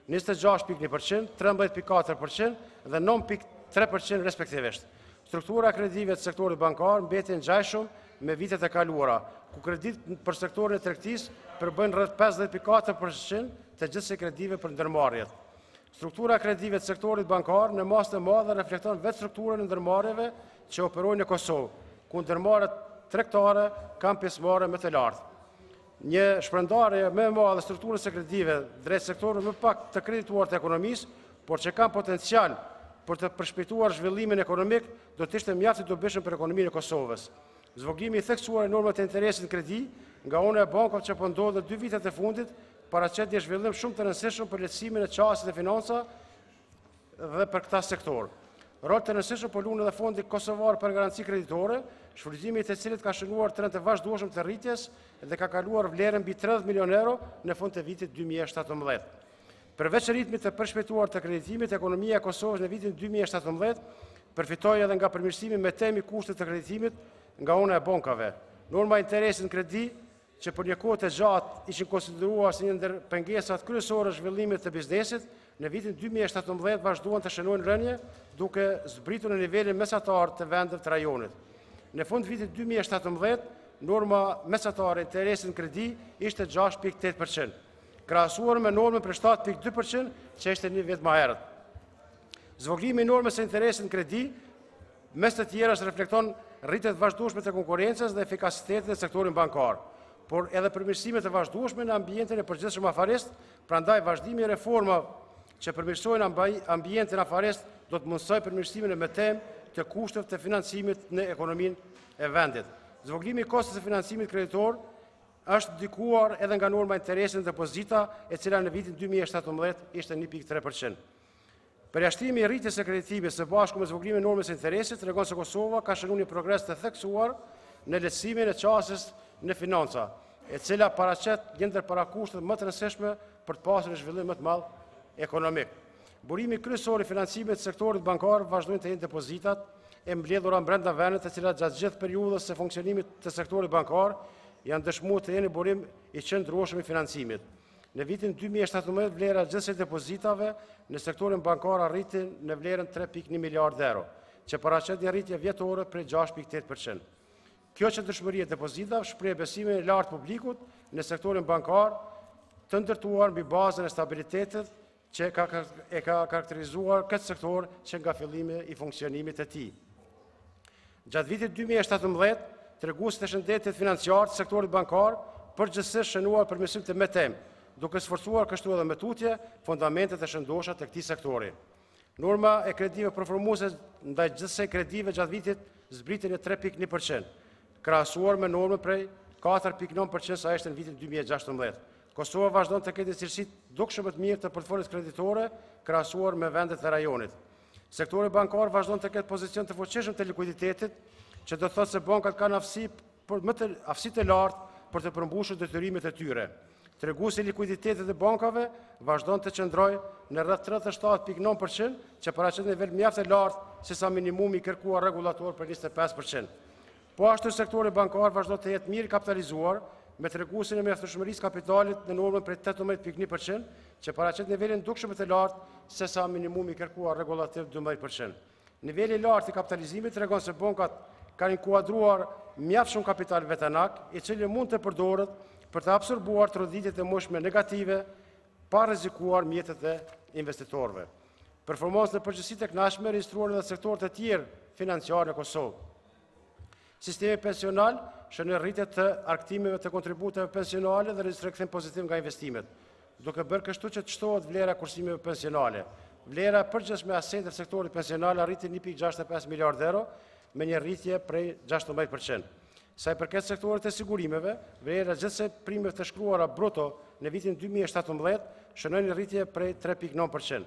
26.1%, 13.4% dhe 9.3% respektivisht. Struktura kredive të sektorit bankar mbeti ngjajshëm me vitet e kaluara, ku kredit për sektorin e tregtisë përbën rreth 50.4% të gjithësaj kredive për ndërmarrjet. Struktura kredive të sektorit bankar në masë të madhe reflekton vetë strukturën e ndërmarrjeve që operojnë në Kosovë, ku ndërmarrjet tregtare kanë pjesëmarrje më të lartë. Një shpërndarje më e madhe e strukturës së kredive drejt sektorit më pak të kredituar të ekonomisë, por që kanë potencial për të përshpejtuar zhvillimin ekonomik, do të ishte mjaft i dobishëm për ekonominë e Kosovës. Zvogëlimi i theksuar e normave të interesit në kredi nga ana e bankave që po ndodhet 2 vitet e fundit paraqet një zhvillim shumë të rëndësishëm për lehtësimin e çastit të financa dhe për këtë sektor. Rol të rëndësishëm po luan edhe Fondi Kosovar për Garanci Kreditore, shfrytëzimi i të cilit ka shënuar trend të vazhdueshëm të rritjes dhe ka kaluar vlerën mbi 30 milion euro në fund të vitit 2017. Përveç ritmit të përshpejtuar të kreditimit, ekonomia e Kosovës në vitin 2017 përfitoi edhe nga përmirësimi me temi kushtet të kreditimit nga ana e bankave. Norma e interesit në kredi, që për një kohë të gjatë ishin konsideruar si një ndër pengesat kryesore zhvillimit të biznesit, në vitin 2017 vazhduan të shënojnë rënje, duke zbritur në nivelin mesatar të vendeve të rajonit. Në fund vitit 2017, norma mesatare e interesit në kredi ishte 6.8%, krahasuar me normën për 7.2% që ishte një vit më herët. Zvogëlimi i normës së interesit në kredi, mes të tjerës reflekton rritjet vazhdueshme të konkurrencës dhe efikasitetit në sektorin bankar, por edhe përmirësimet e vazhdueshme në ambientin e përgjithshëm afarist, prandaj vazhdimi i reformave që përmirësojnë ambientin afarist do të mundsojë përmirësimin e metemë të kushteve të financimit në ekonominë e vendit. Zvogëlimi i kostos të financimit kreditor është ndikuar edhe nga norma e interesit në depozita, e cila në vitin 2017 ishte 1.3%. Përjashtimi i rritjes së kreditimit së bashku me zvogëlimin e normës së interesit tregon se Kosova ka shënuar një progres të theksuar në lehtësimin e çastës në financa, e cila paraqet një ndër parakushtet më të rëndësishme për të pasur një zhvillim më të madh ekonomik. Burimi kryesor i financimit të sektorit bankar vazhdojnë të jenë depozitat e mbledhura brenda vendit, të cilat gjatë gjithë periudhës së funksionimit të sektorit bankar janë dëshmuar të jenë burim i qëndrueshëm i financimit. Në vitin 2017 vlera gjithësaj depozitave në sektorin bankar arriti në vlerën 3.1 miliard euro, që paraqet një rritje vjetore prej 6.8%. Kjo qëndrueshmëri e depozitave shpreh besimin e lartë publikut në sektorin bankar, të ndërtuar mbi bazën e stabilitetit që ka karakterizuar këtë sektor që nga fillimi i funksionimit të tij. Gjatë vitit 2017, treguesit e shëndetit financiar të sektorit bankar përgjithsisht shënuar përmirësim të metem, duke sforcuar kështu edhe me tutje fundamentet e shëndosha të këtij sektori. Norma e kredive performuese ndaj gjithsej kredive gjatë vitit zbriti në 3.1%, krahasuar me normën prej 4.9% sa ishte në vitin 2016. Kosova vazhdon të ketë cilësi dukshme të mirë të portfolit kreditore, krahasuar me vendet e rajonit. Sektori bankar vazhdon të ketë pozicion të fuqishëm të likuiditetit, që do thotë se bankat kanë aftësi të lartë për të përmbushur detyrimet e tyre. Treguesi i likuiditetit të bankave vazhdon të qëndrojë në rreth 37.9%, që paraqet nivel mjaft të lartë se sa minimumi i kërkuar rregullator për 25%. Po ashtu sektori bankar vazhdon të jetë mirë kapitalizuar, me treguesin e mjaftueshmërisë kapitalit në normën prej 18.1%, që paraqet nivelin dukshëm të lartë se sa minimumi i kërkuar rregullativ 12%. Niveli i lartë i kapitalizimit tregon se bankat kanë inkuadruar mjaft shumë kapital vetanak, i cili mund të përdoret për të absorbuar trodhitjet e mushme negative, pa rrezikuar mjetet e investitorëve. Performancën e përgjithësisë të kënaqshme regjistruar në sektorët e tjerë financiar në Kosovë. Sistemi pensional shënon rritje të arktimeve të kontributeve pensionale dhe regjistron kthim pozitiv nga investimet, duke bërë kështu që të shtohet vlera e kursimeve pensionale. Vlera e përgjithshme e asenteve të sektorit pensional arriti 1.65 miliard euro, me një rritje prej 16%. Sa i përket sektorit të sigurimeve, vlera gjithsej primeve të shkruara bruto në vitin 2017 shënon një rritje prej 3.9%.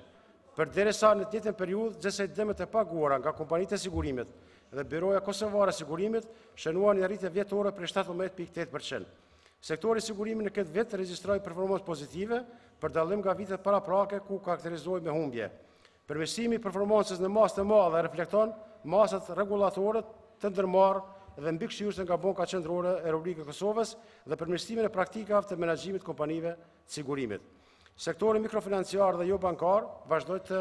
Përderisa në të njëjtën periudhë gjithsej dëmet e paguara nga kompanitë e sigurimit dhe Biroja Kosovare e Sigurimit shënuan një rritje vjetore prej 17.8%. Sektori i sigurimit në këtë vit regjistroi performancë pozitive, për dallim nga vitet paraprake ku karakterizohej me humbje. Përmirësimi i performancës në masë të madhe reflekton masat rregullatore të ndërmarrë dhe mbikëqyrëse nga Banka Qendrore e Republikës së Kosovës dhe përmirësimin e praktikave të menaxhimit të kompanive të sigurimit. Sektori mikrofinanciar dhe jo bankar vazhdoi të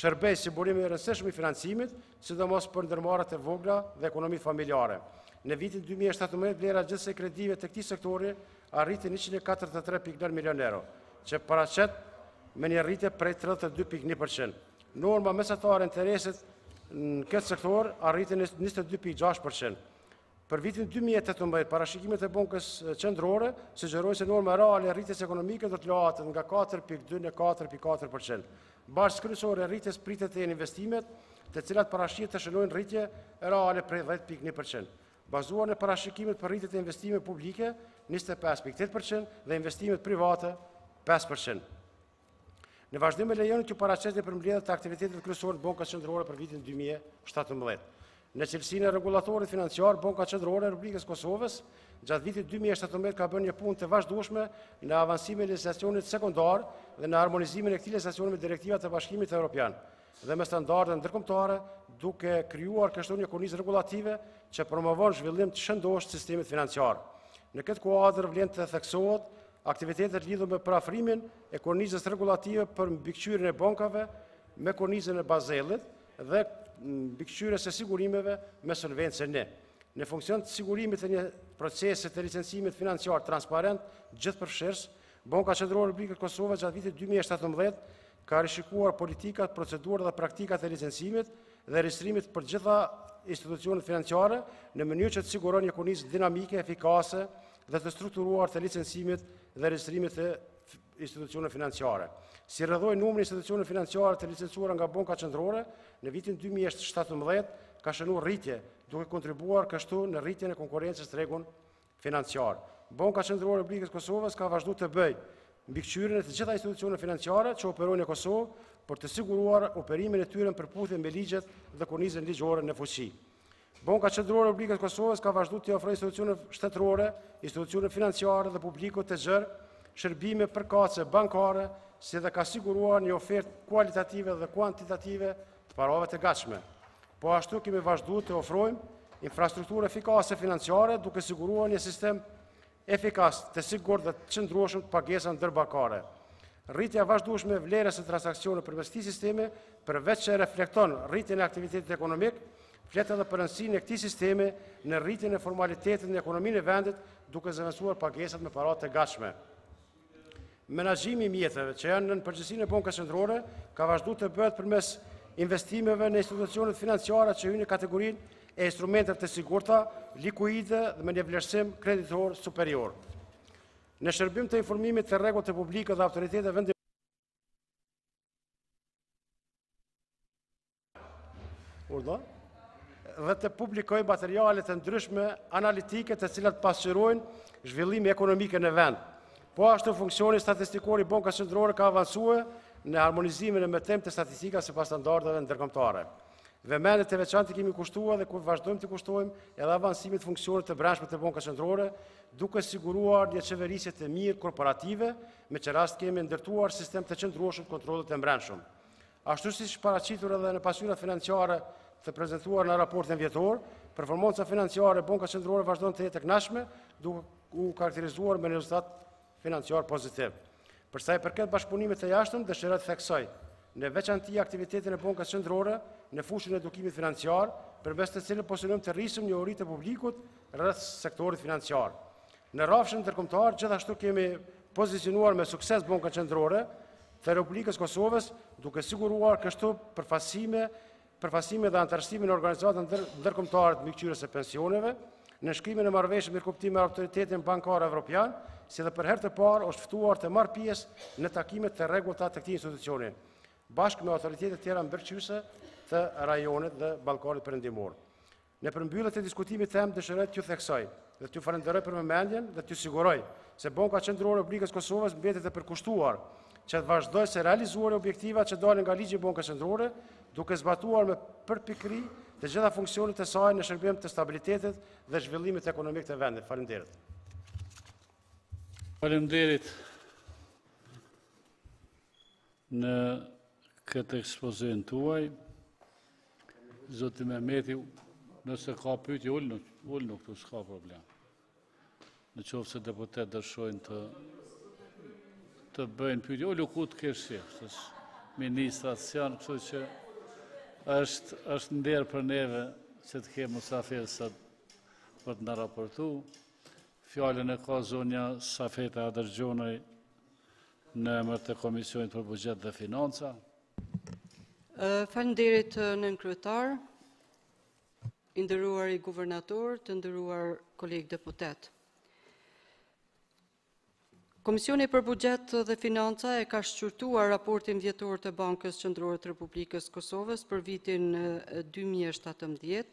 shërbejë si burim i rëndësishëm i financimit, sidomos për ndërmarrjet e vogla dhe ekonomitë familjare. Në vitin 2017 vlera gjithsej kredive të këtij sektori arriti 143.9 milion euro, që paraqet me një rritje prej 32.1%. Norma mesatare e interesit në këtë sektor arriti 22.6%. Për vitin 2018, parashikimet e Bankës Qendrore sugjerojnë se norma reale e rritjes ekonomike do të lahet nga 4.2 në 4.4%. Bazë kryesore e rritjes pritet të jenë investimet, të cilat parashihet të shënojnë rritje reale prej 10.1%. Bazuar në parashikimet për rritjet e investimeve publike 25.8% dhe investimet private 5%. Në vazhdim e lejoni t'ju paraqesni përmbledhjet e aktivitetit kryesor të Bankës Qendrore për vitin 2017. Në cilësinë e regulatorit financiar, Banka Qendrore e Republikës Kosovës gjatë vitit 2017 ka bërë një punë të vazhdueshme në avancimin e legjislacionit sekondar dhe në harmonizimin e këtij legjislacioni me direktivat e Bashkimit Evropian dhe me standarde ndërkombëtare, duke krijuar kështu një kornizë regulative që promovon zhvillim të shëndosh të sistemit financiar. Në këtë kuadër vlen të theksohet aktivitetet lidhur me parafrimin e kornizës regulative për mbikëqyrjen e bankave me kornizën e Bazelit dhe mbikëqyrjes së sigurimeve me solvencën ne. Në funksion të sigurimit të një procesi të licencimit financiar transparent, gjithëpërfshirës, Banka Qendrore e Republikës së Kosovës gjatë vitit 2017 ka rishikuar politikat, procedurat dhe praktikat e licencimit dhe regjistrimit për gjitha institucionet financiare në mënyrë që të siguron një kornizë dinamike, efikase dhe të strukturuar të licencimit dhe regjistrimit të institucionet financiare. Si rrëdhoi numri institucioneve financiare të licencuara nga Banka Qendrore, në vitin 2017 ka shënuar rritje, duke kontribuar kështu në rritjen e konkurrencës të tregun financiar. Banka Qendrore e Republikës së Kosovës ka vazhduar të bëjë mbikëqyrjen e të gjitha institucioneve financiare që operojnë në Kosovë për të siguruar operimin e tyre në përputhje me ligjet dhe kornizën ligjore në fuqi. Banka Qendrore e Republikës së Kosovës ka vazhduar të ofrojë institucioneve shtetërore, institucione financiare dhe publiku të gjerë shërbime përkatëse bankare, si dhe ka siguruar një ofertë kualitative dhe kuantitative të parave të gatshme. Po ashtu kemi vazhduar të ofrojmë infrastrukturë efikase financiare duke siguruar një sistem efikas të sigurt dhe të qëndrueshëm të pagesave ndërbankare. Rritja vazhdueshme e vlerës së transaksioneve përmes këtij sistemi, përveç që reflekton rritjen e aktivitetit ekonomik, flet edhe për rëndësinë e këtij sistemi në rritjen e formalitetit në ekonominë e vendit, duke zëvendësuar pagesat me para të gatshme. Menaxhimi i mjeteve që janë në përgjegjësinë e Bankës Qendrore ka vazhduar të bëhet përmes investimeve në institucionet financiare që hyjnë në kategorinë e instrumenteve të sigurta, likuide dhe me një vlerësim kreditor superior. Në shërbim të informimit të rregullt të publike dhe autoritetet vendimore dhe të publikojë materiale të ndryshme analitike të cilat pasqyrojnë zhvillimin ekonomik në vend. Po ashtu funksioni statistikor i Bankës Qendrore ka avancuar në harmonizimin e metem të statistikave sipas standardeve ndërkombëtare. Vëmendje të veçantë kemi kushtuar dhe kur vazhdojmë të kushtojmë edhe avancimit të funksionit të brendshme të Bankës Qendrore, duke siguruar një qeverisje të mirë korporative, me që rast kemi ndërtuar sistem të qëndrueshëm kontrollit të brendshëm. Ashtu siç paraqitur edhe në pasyrat financiare të prezantuar në raportin vjetor, performanca financiare e Bankës Qendrore vazhdon të jetë e kënaqshme, duke u karakterizuar me rezultat financiar pozitiv. Për sa i përket bashkëpunimit të jashtëm, dëshiroj të theksoj në veçanti aktivitetin e Bankës Qendrore në fushën e edukimit financiar, përmes të cilës posënojmë të rrisim njohurinë e publikut rreth sektorit financiar. Në rrafshin ndërkombëtar, gjithashtu kemi pozicionuar me sukses Bankën Qendrore të Republikës së Kosovës, duke siguruar kështu përfaqësimin dhe antarësimin e organizatave ndërkombëtare të mbikëqyrjes së pensioneve, në shkrimin e marrëveshjes me kuptim me Autoritetin Bankar Evropian, si dhe për herë të parë është ftuar të marrë pjesë në takimet të rregullta të këtij institucioni, bashkë me autoritetet tjera mbikëqyrëse të rajonit dhe Ballkanit Perëndimor. Në përmbyllje të diskutimit tim dëshiroj t'ju theksoj dhe t'ju falenderoj për vëmendjen dhe t'ju siguroj se Banka Qendrore e Republikës së Kosovës mbetet e përkushtuar që të vazhdojë se realizuar objektivat që dalin nga ligji i Bankës Qendrore, duke zbatuar me përpikëri të gjitha funksionet e saj në shërbim të stabilitetit dhe zhvillimit ekonomik të vendit. Faleminderit. Faleminderit. Në këtë ekspozin tuaj. Zoti Mehmeti, nëse ka pyetje, ullë këtu, s'ka problem. Në qoftë se deputet dëshojnë të bëjnë pyetje, ullë ku të keshë, ministrat janë, kështu që është nderë për neve që të kemë musafirë sot për të në raportu. Fjallën e ka zonja Safeta Adërgjonaj në emër të Komisionit për Bugjet dhe Financa. Faleminderit nën kryetar, i nderuar i guvernator, të nderuar kolegë deputet. Komisioni për Bugjet dhe Financa e ka shqyrtuar raportin vjetor të Bankës Qendrore të Republikës Kosovës për vitin 2017.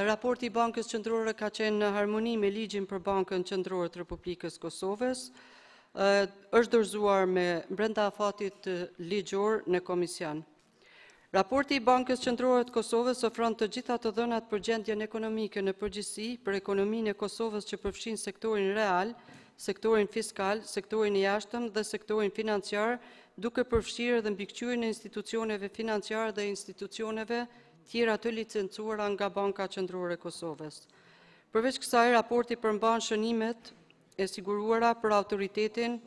Raporti i Bankës Qendrore ka qenë në harmoni me ligjin për Bankën Qendrore të Republikës Kosovës, është dorëzuar me brenda afatit ligjor në komision. Raporti i Bankës Qendrore të Kosovës ofron të gjitha të dhënat për gjendjen ekonomike në përgjithësi për ekonominë e Kosovës që përfshin sektorin real, sektorin fiskal, sektorin e jashtëm dhe sektorin financiar, duke përfshirë dhe mbikëqyrjen e institucioneve financiare dhe institucioneve tjera të licencuara nga Banka Qendrore e Kosovës. Përveç kësaj, raporti përmban shënimet e siguruara për autoritetin,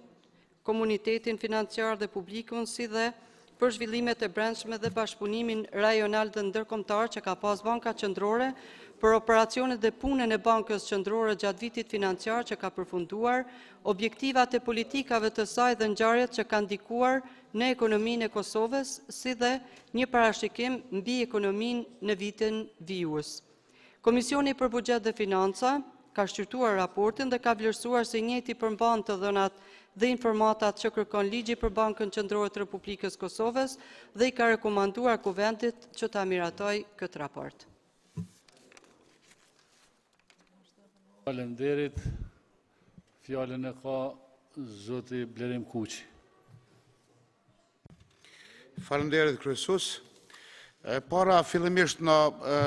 komunitetin financiar dhe publikun, si dhe për zhvillimet e brendshme dhe bashkëpunimin rajonal dhe ndërkombëtar që ka pas Banka Qendrore për operacionet dhe punën e Bankës Qendrore gjatë vitit financiar që ka përfunduar, objektivat e politikave të saj dhe ngjarjet që kanë ndikuar në ekonominë e Kosovës, si dhe një parashikim mbi ekonominë në vitin vijues. Komisioni për Bugjet dhe Financa ka shqyrtuar raportin dhe ka vlerësuar se i njëjti përmban të dhënat dhe informatat që kërkon ligji për Bankën Qendrore të Republikës Kosovës dhe i ka rekomanduar Kuvendit që ta miratoj këtë raport. Faleminderit. Fjalën e ka zoti Blerim Kuqi. Faleminderit kryesues. Para fillimisht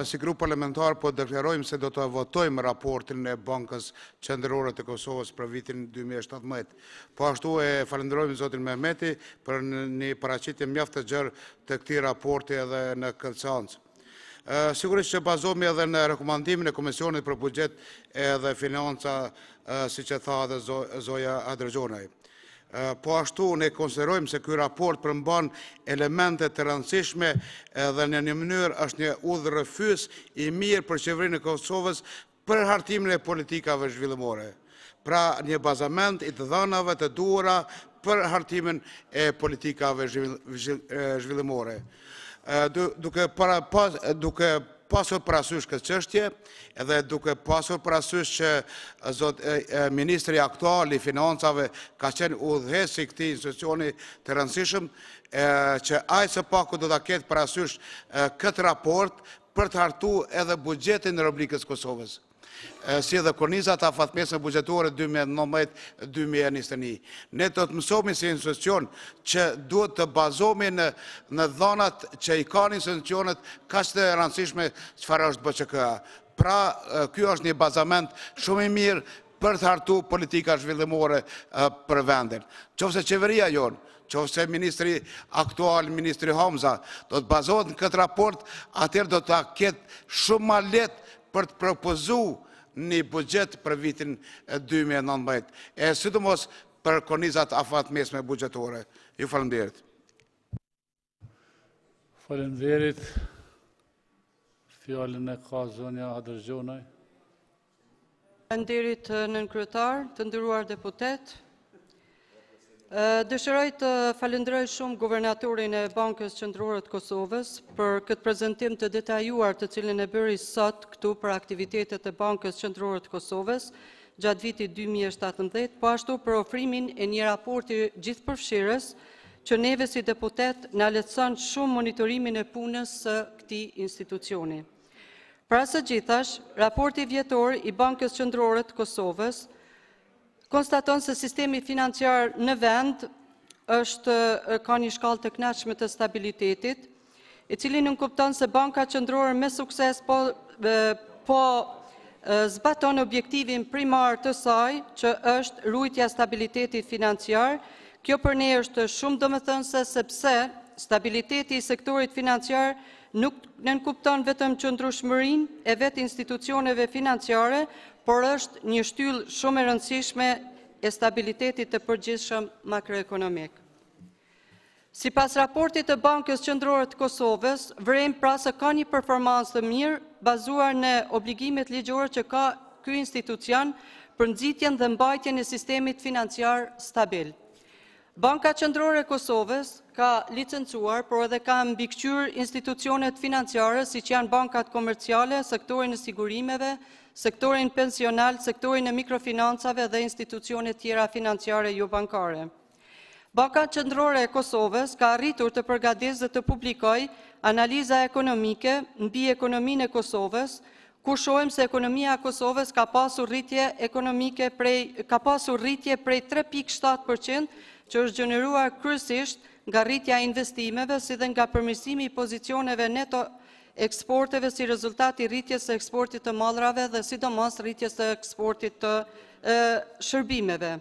si grup parlamentar po deklarojmë se do të votojmë raportin e Bankës Qendrore të Kosovës për vitin 2017. Po ashtu e falenderojmë zotin Mehmeti për një paraqitje mjaft të gjerë të këtij raporti edhe në këtë seancë. Sigurisht që bazohemi edhe në rekomandimin e Komisionit për Bugjet edhe Financa, siç e tha edhe zoja Adërgjonaj. Po ashtu ne konsiderojmë se ky raport përmban elemente të rëndësishme dhe në një mënyrë është një udhërrëfys i mirë për qeverinë e Kosovës për hartimin e politikave zhvillimore. Pra një bazament i të dhënave të duhura për hartimin e politikave zhvillimore. Duke pasur parasysh këtë çështje edhe duke pasur parasysh që ministri aktual i financave ka qenë udhëheqës i këtij institucioni të rëndësishëm, që ai së paku do ta ketë parasysh këtë raport për të hartuar edhe buxhetin e Republikës Kosovës, si edhe kornizat afatmesme buxhetore 2019-2021. Ne do të mësohemi si institucion që duhet të bazohemi në dhënat që i kanë institucionet kaq të rëndësishme çfarë është BÇK-a. Pra, ky është një bazament shumë i mirë për të hartuar politika zhvillimore për vendin. Qofse qeveria jonë, qofse ministri aktual, ministri Hamza, do të bazohet në këtë raport, atëherë do të ketë shumë ma lehtë për të propozuar një buxhet për vitin 2019, e sidomos për kornizat afatmesme buxhetore. Ju falenderit. Falenderit. Fjalën e ka zonja Adërgjonaj. Falenderit nën kryetar, të nderuar deputet. Dëshiroj të falenderoj shumë guvernatorin e Bankës Qendrore të Kosovës për këtë prezantim të detajuar të cilin e bëri sot këtu për aktivitetet e Bankës Qendrore të Kosovës gjatë vitit 2017, po ashtu për ofrimin e një raporti gjithëpërfshirës që neve si deputet na lehtëson shumë monitorimin e punës së këtij institucioni. Para së gjithash, raporti vjetor i Bankës Qendrore të Kosovës konstaton se sistemi financiar në vend ka një shkallë të kënaqshme të stabilitetit, i cili nënkupton se Banka Qendrore me sukses po zbaton objektivin primar të saj, që është ruajtja stabilitetit financiar. Kjo për ne është shumë domethënëse sepse stabiliteti i sektorit financiar nuk nënkupton vetëm qëndrueshmërinë e vetë institucioneve financiare, por është një shtyllë shumë e rëndësishme e stabilitetit të përgjithshëm makroekonomik. Sipas raportit të Bankës Qendrore të Kosovës, vrem pra se ka një performancë të mirë bazuar në obligimet ligjore që ka ky institucion për nxitjen dhe mbajtjen e sistemit financiar stabil. Banka Qendrore e Kosovës ka licencuar, por edhe ka mbikëqyrë institucionet financiare, siç janë bankat komerciale, sektorin e sigurimeve, sektorin pensional, sektorin e mikrofinancave dhe institucionet tjera financiare jo bankare. Banka Qendrore e Kosovës ka arritur të përgatisë dhe të publikojë analiza ekonomike mbi ekonominë e Kosovës, ku shohim se ekonomia e Kosovës ka pasur rritje ekonomike prej 3.7%, që është gjeneruar kryesisht nga rritja e investimeve, si dhe nga përmirësimi i pozicioneve neto eksporteve si rezultat i rritjes së eksportit të mallrave dhe sidomos rritjes së eksportit të shërbimeve.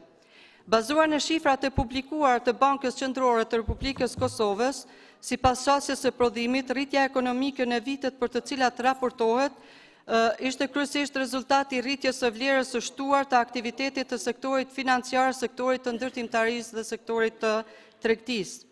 Bazuar në shifrat e publikuar të Bankës Qendrore të Republikës Kosovës, sipas qasjes së prodhimit, rritja ekonomike në vitet për të cilat raportohet ishte kryesisht rezultati i rritjes së vlerës së shtuar të aktivitetit të sektorit financiar, sektorit të ndërtimtarisë dhe sektorit të tregtisë.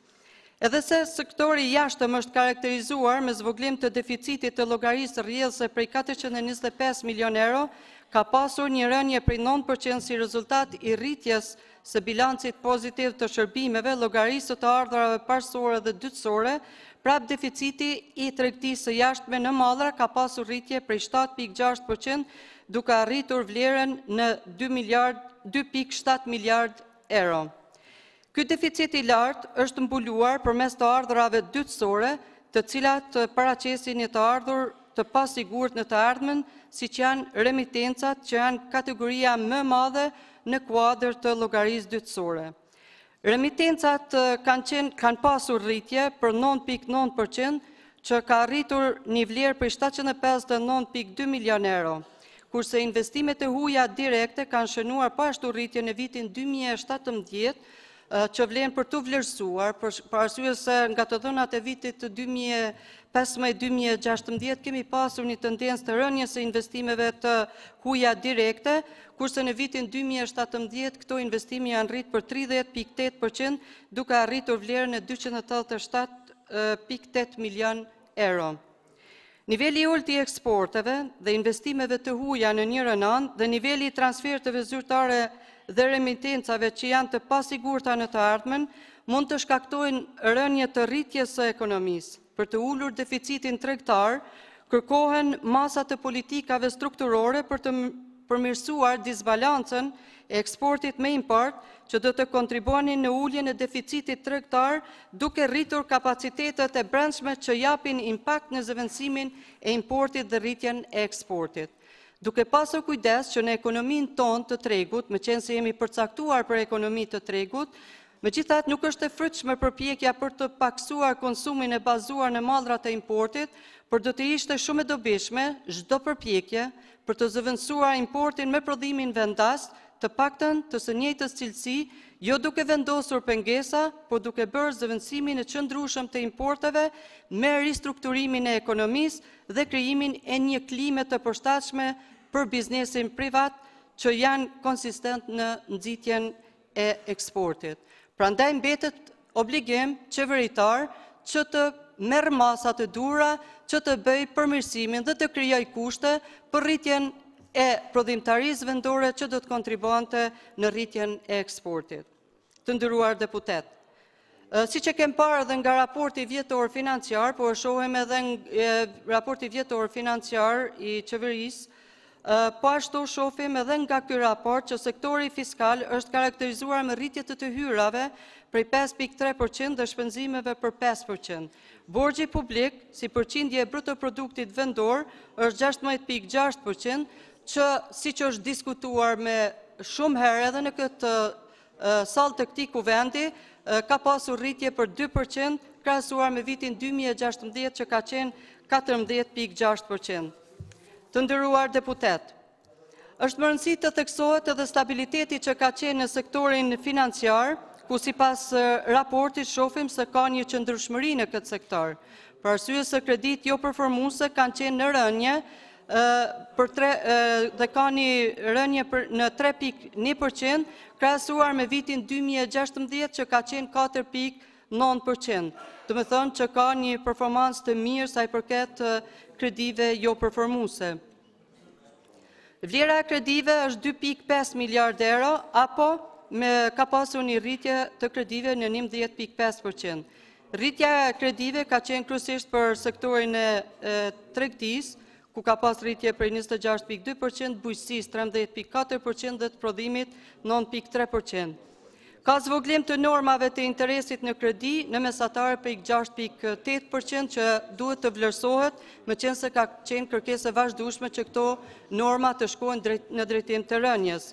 Edhe se sektori jashtëm është karakterizuar me zvoglim të deficitit të llogarisë rrjedhëse prej 425 milion euro, ka pasur një rënje prej 9% si rezultat i rritjes së bilancit pozitiv të shërbimeve, llogarisë të ardhurave parësore dhe dytësore. Prap deficiti i tregtisë së jashtme në mallra ka pasur rritje prej 7.6%, duke arritur vlerën në 2.7 miliard euro. Ky deficit i lartë është mbuluar përmes të ardhurave dytësore, të cilat paraqesin një të ardhur të pasigurt në të ardhmen, siç janë remitencat, që janë kategoria më e madhe në kuadër të llogarisë dytësore. Remitencat kanë pasur rritje për 9.9%, që ka arritur një vlerë për 759.2 milion euro, kurse investimet e huaja direkte kanë shënuar po ashtu rritje në vitin 2017, që vlen për të vlerësuar, për arsye se nga të dhënat e vitit 2015-2016 kemi pasur një tendencë të rënjes së investimeve të huaja direkte, kurse në vitin 2017 këto investime janë rritë për 30.8%, duke arritur vlerën e 287.8 milion euro. Niveli i ulët i eksporteve dhe investimeve të huaja në njërin anë dhe niveli i transferteve zyrtare dhe remitencave që janë të pasigurta në të ardhmen, mund të shkaktojnë rënje të rritjes së ekonomisë. Për të ulur deficitin tregtar, kërkohen masa të politikave strukturore për të përmirësuar disbalancën e eksportit me import, që do të kontribuonin në uljen e deficitit tregtar, duke rritur kapacitetet e brendshme që japin impakt në zëvendësimin e importit dhe rritjen e eksportit. Duke pasur kujdes që në ekonominë tonë të tregut, me qenë se jemi përcaktuar për ekonomi të tregut, megjithatë nuk është e frytshme përpjekja për të paksuar konsumin e bazuar në mallrat e importit, por do të ishte shumë e dobishme çdo përpjekje për të zëvendësuar importin me prodhimin vendas, të paktën të së njëjtës cilësi, jo duke vendosur pengesa, por duke bërë zëvendësimin e qëndrueshëm të importeve me ristrukturimin e ekonomisë dhe krijimin e një klime të përshtatshme për biznesin privat që janë konsistent në nxitjen e eksportit. Prandaj mbetet obligim qeveritar që të merr masa të duhura, që të bëj përmirësimin dhe të krijoj kushte për rritjen e prodhimtarisë vendore që do të kontribuante në rritjen e eksportit. Të nderuar deputet, siç e kem parë edhe nga raporti vjetor financiar, po e shohim edhe nga raporti vjetor financiar i qeverisë, po ashtu shohim edhe nga ky raport që sektori fiskal është karakterizuar me rritje të hyrave prej 5.3% dhe shpenzimeve për 5%. Borxhi publik, si përqindje e bruto produktit vendor, është 16.6%, që siç është diskutuar me shumë herë edhe në këtë sallë të këtij kuvendi, ka pasur rritje për 2% krahasuar me vitin 2016 që ka qenë 14.6%. Të nderuar deputet, është më rëndësishme të theksohet edhe stabiliteti që ka qenë në sektorin financiar, ku si pas raportit shofim se ka një qëndrueshmëri në këtë sektor. Për arsye se kredit jo performuese kanë qenë në rënje dhe ka një rënje në 3,1%, krahasuar me vitin 2016 që ka qenë 4,9%. Do të thonë që ka një performancë të mirë sa i përket kredive jo performuese. Vlera e kredive është 2,5 miliard euro, apo ka pasur një rritje të kredive në 11,5%. Rritja e kredive ka qenë kryesisht për sektorin e tregtisë, ku ka pas rritje prej 26,2%, bujqësisë 13,4% dhe të prodhimit 9,3%. Ka zvoglim të normave të interesit në kredi në mesatare për 6,8% që duhet të vlerësohet, me qenë se ka qenë kërkesë e vazhdueshme që këto norma të shkojnë në drejtim të rënjes.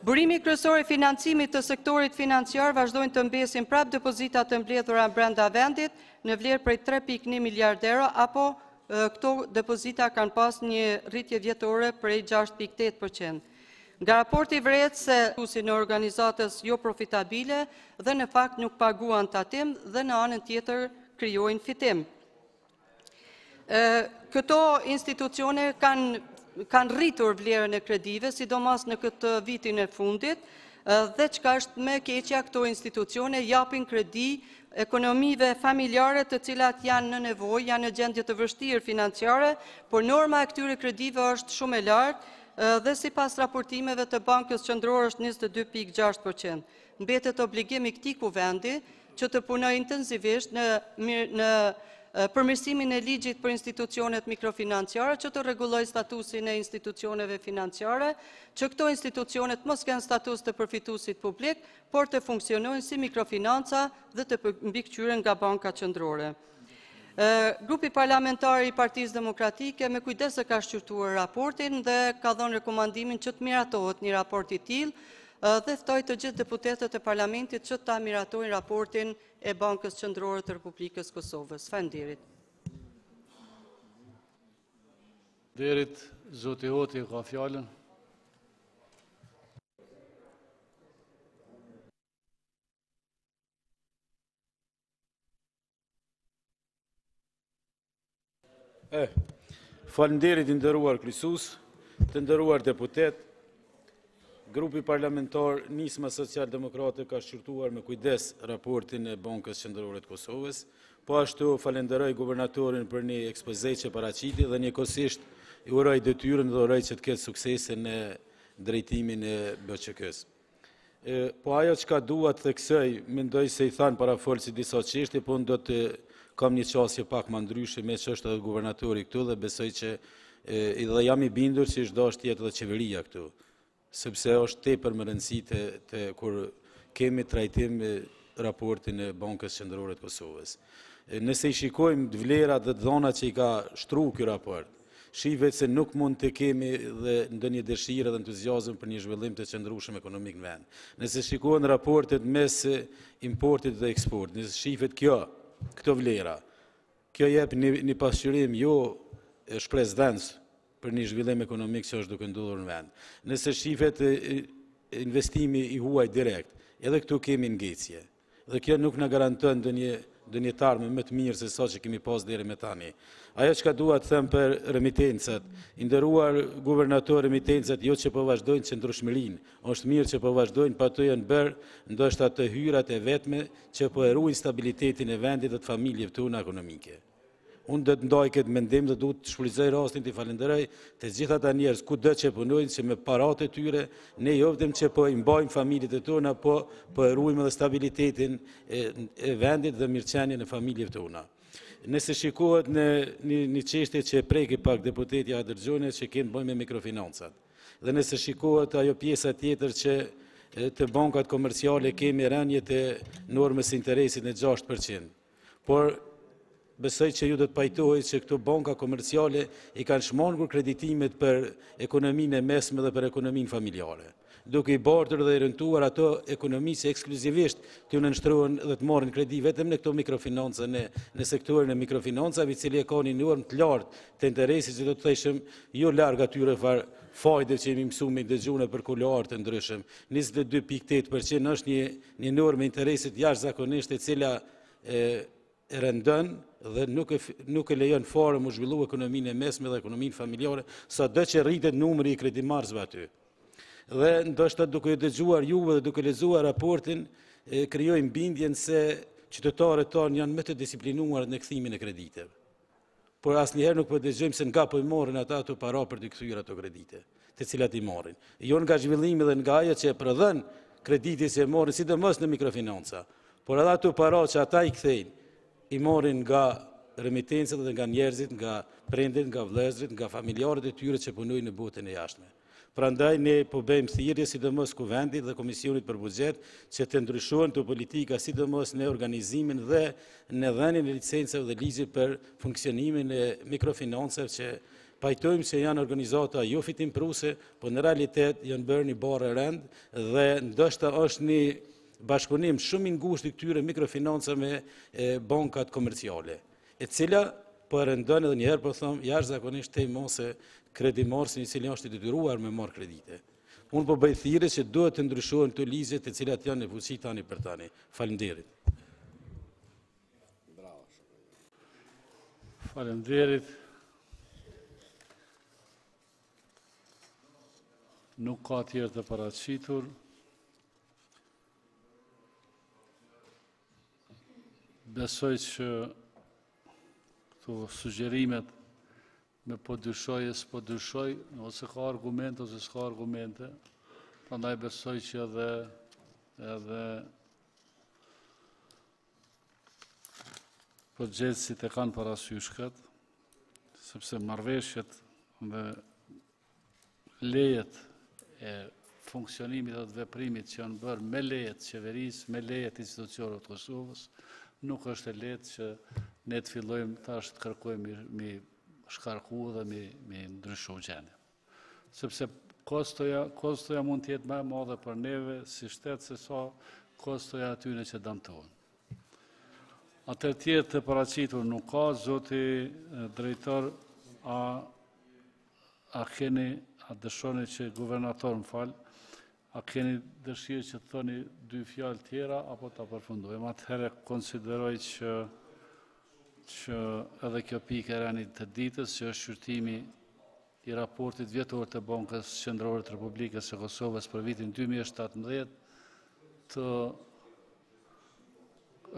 Burimi kryesor i financimit të sektorit financiar vazhdojnë të mbesin prap depozitat të mbledhura brenda vendit në vlerë prej 3,1 miliard euro, apo këto depozita kanë pas një rritje vjetore prej 6,8%. Nga raporti vret se usi në organizatës jo profitabile dhe në fakt nuk paguan tatim dhe në anën tjetër krijojnë fitim. Këto institucione kanë rritur vlerën e kredive, sidomos në këtë vitin e fundit, dhe çka është më keqja, këto institucione japin kredi ekonomive familjare të cilat janë në nevojë, janë në gjendje të vështirë financiare, por norma e këtyre kredive është shumë e lartë dhe sipas raportimeve të Bankës Qendrore është 22,6%. Mbetet obligim i këtij kuvendi që të punojë intensivisht në përmirësimin e ligjit për institucionet mikrofinanciare, që të rregullojë statusin e institucioneve financiare, që këto institucionet mos kenë status të përfituesit publik, por të funksionojnë si mikrofinanca dhe të mbikëqyren nga Banka Qendrore. Grupi parlamentar i Partisë Demokratike me kujdes e ka shqyrtuar raportin dhe ka dhënë rekomandimin që të miratohet një raport i tillë dhe ftoi të gjithë deputetët e parlamentit që ta miratojnë raportin e Bankës Qendrore të Republikës Kosovës. Faleminderit. Derit, zoti Hoti ka fjalën. Faleminderit i nderuar kryesues, të nderuar deputet. Grupi parlamentar Nisma Social-Demokrate ka shqyrtuar me kujdes raportin e Bankës Qendrore të Kosovës, po ashtu falenderoj guvernatorin për një ekspoze që paraqiti dhe njëkohësisht i uroj detyrën dhe uroj që të ketë suksese në drejtimin e BÇK-s. Po ajo çka dua të theksoj, mendoj se i thanë parafolsi disa çështje, po do të kam një qasje pak më ndryshe me që është edhe guvernatori këtu dhe besoj që dhe jam i bindur që është dashur të jetë edhe qeveria këtu, sepse është tepër më rëndësi kur kemi trajtim raportin e Bankës Qendrore të Kosovës. Nëse i shikojmë vlerat dhe dhonat që i ka shtruar ky raport, shihet se nuk mund të kemi dhe ndonjë dëshirë dhe entuziazëm për një zhvillim të qëndrueshëm ekonomik në vend. Nëse shikohen raportet mes importit dhe eksportit, nëse shihet këto vlera, kjo jep një pasqyrim jo shpresdhënës për një zhvillim ekonomik që është duke ndodhur në vend. Nëse shihet investimi i huaj direkt, edhe këtu kemi ngecje. Dhe kjo nuk na garanton ndonjë tarme më të mirë se sa që kemi pas deri më tani. Ajo çka dua të them për remitencat, i nderuar guvernator, remitencat jo që po vazhdojnë qëndrueshmërinë, është mirë që po vazhdojnë, pa ato janë bërë ndoshta të hyrat e vetme që po e ruajnë stabilitetin e vendit dhe të familjeve tona ekonomike. Unë do të ndaj këtë mendim dhe duhet të shfrytëzoj rastin të falenderoj të gjithë ata njerëz kudo që punojnë që me paratë e tyre ne jo vetëm që po i mbajmë familjet e tona, po e ruajmë edhe stabilitetin e vendit dhe mirëqenien e familjeve tona. Nëse shikohet në një çështje që preki pak deputeti Adërgjone që kemi bëjmë me mikrofinancat. Dhe nëse shikohet ajo pjesa tjetër që të bankat komerciale kemi rënje të normës interesit në 6%. Por besoj që ju do të pajtohet që këto banka komerciale i kanë shmangur kreditimet për ekonominë e mesme dhe për ekonominë familjare, duke i bartur dhe i rëntuar ato ekonomisë ekskluzivisht të nënshtrohen dhe të marrin kredi vetëm në këto mikrofinanca, në sektorin e mikrofinancave, i cili e ka një normë të lartë të interesit që do të thëshëm jo larg atyre fajde që jemi mësuar me dëgjune për kuloar të ndryshëm. 22.8% është një normë e interesit jashtëzakonisht e cila rëndon dhe nuk e lejon fare mu zhvillu ekonominë e mesme dhe ekonominë familjare, sado që rritet numri i kredimarrësve aty. Dhe ndoshta duke dëgjuar juve dhe duke lexuar raportin, krijojmë bindjen se qytetarët tonë janë më të disiplinuar në kthimin e krediteve. Por asnjëherë nuk po dëgjojmë se nga po i morrin ata ato para për të kthyer ato kredite, të cilat i morrin. Jo nga zhvillimi dhe nga ajo që e prodhon kreditin që e morrin, sidomos në mikrofinanca, por edhe ato para që ata i kthejnë, i morrin nga remitencët dhe nga njerëzit, nga prindërit, nga vëllezërit, nga familjarët e tyre që punojnë në botën e jashtme. Prandaj ne po bëjmë thirrje sidomos Kuvendit dhe Komisionit për Buxhet që të ndryshojnë të politika sidomos në organizimin dhe në dhënien e licencave dhe ligjit për funksionimin e mikrofinancave që pajtojmë se janë organizata jo fitimpruse, por në realitet janë bërë një barë rënd dhe ndoshta është një bashkëpunim shumë i ngushtë i këtyre mikrofinancave me bankat komerciale, e cila po rëndon edhe njëherë po them jashtëzakonisht mos kredimarrësi i cili është i detyruar me marrë kredite. Unë po bëj thirrje që duhet të ndryshohen këto ligje të cilat janë në fuqi tani për tani. Faleminderit. Faleminderit. Nuk ka tjerë të paraqitur. Besoj që këto sugjerimet me po dyshoj e s'po dyshoj, ose ka argumente ose s'ka argumente, prandaj besoj që edhe përgjegjësit e kanë parasysh këtë, sepse marrëveshjet dhe lejet e funksionimit dhe të veprimit që janë bërë me lejet qeverisë, me lejet institucioneve të Kosovës, nuk është e lehtë që ne të fillojmë tash të kërkojmë mi shkarku dhe mi ndryshu gjendjen. Sepse kostoja mund të jetë më e madhe për neve si shtet se sa kostoja atyre që dëmtohen. Atër tjetë të paraqitur nuk ka, zoti drejtor, a dëshoni që guvernator më falë, a keni dëshirë që të thoni dy fjalë tjera, apo të përfundojmë? Atëherë konsideroj që edhe kjo pikë e rënit të ditës, që është shqyrtimi i raportit vjetor të Bankës Qendrore të Republikës së Kosovës për vitin 2017,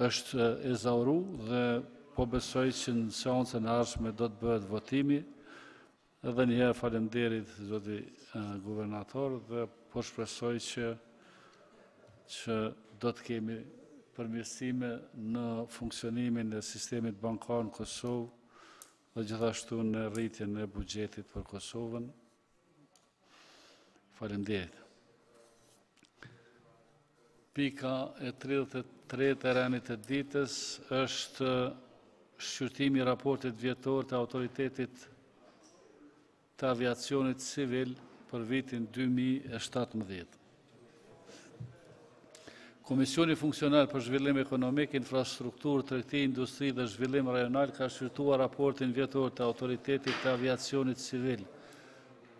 është ezauru dhe po besoj që në seancën e ardhshme do të bëhet votimi. Edhe njëherë faleminderit zoti guvernator dhe po shpresoj që do të kemi përmirësime në funksionimin e sistemit bankar në Kosovë dhe gjithashtu në rritjen e buxhetit për Kosovën. Faleminderit. Pika e 33 e rënit të ditës është shqyrtimi i raportit vjetor të autoritetit të aviacionit civil për vitin 2017. Komisioni Funksional për Zhvillim Ekonomik, Infrastrukturë, Tregti, Industri dhe Zhvillim Rajonal ka shqyrtuar raportin vjetor të autoritetit të aviacionit civil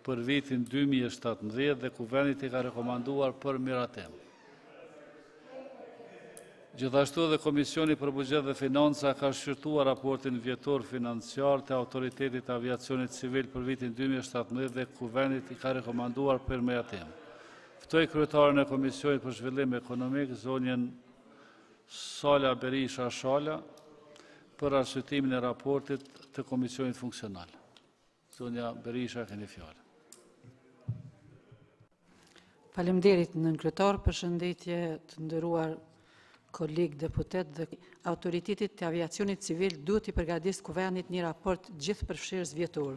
për vitin 2017 dhe Kuvendit i ka rekomanduar për miratim. Gjithashtu dhe Komisioni për Buxhet dhe Financa ka shqyrtuar raportin vjetor financiar të autoritetit të aviacionit civil për vitin 2017 dhe Kuvendit i ka rekomanduar për miratim. Ftoj kryetarën e Komisionit për Zhvillim Ekonomik, zonjën Sala Berisha Shala, për arsyetimin e raportit të Komisionit Funksional. Zonja Berisha, keni fjalë. Faleminderit nën kryetar, përshëndetje të nderuar kolegë deputet dhe autoritetit të aviacionit civil duhet i përgatis Kuvendit një raport gjithë përfshirës vjetor.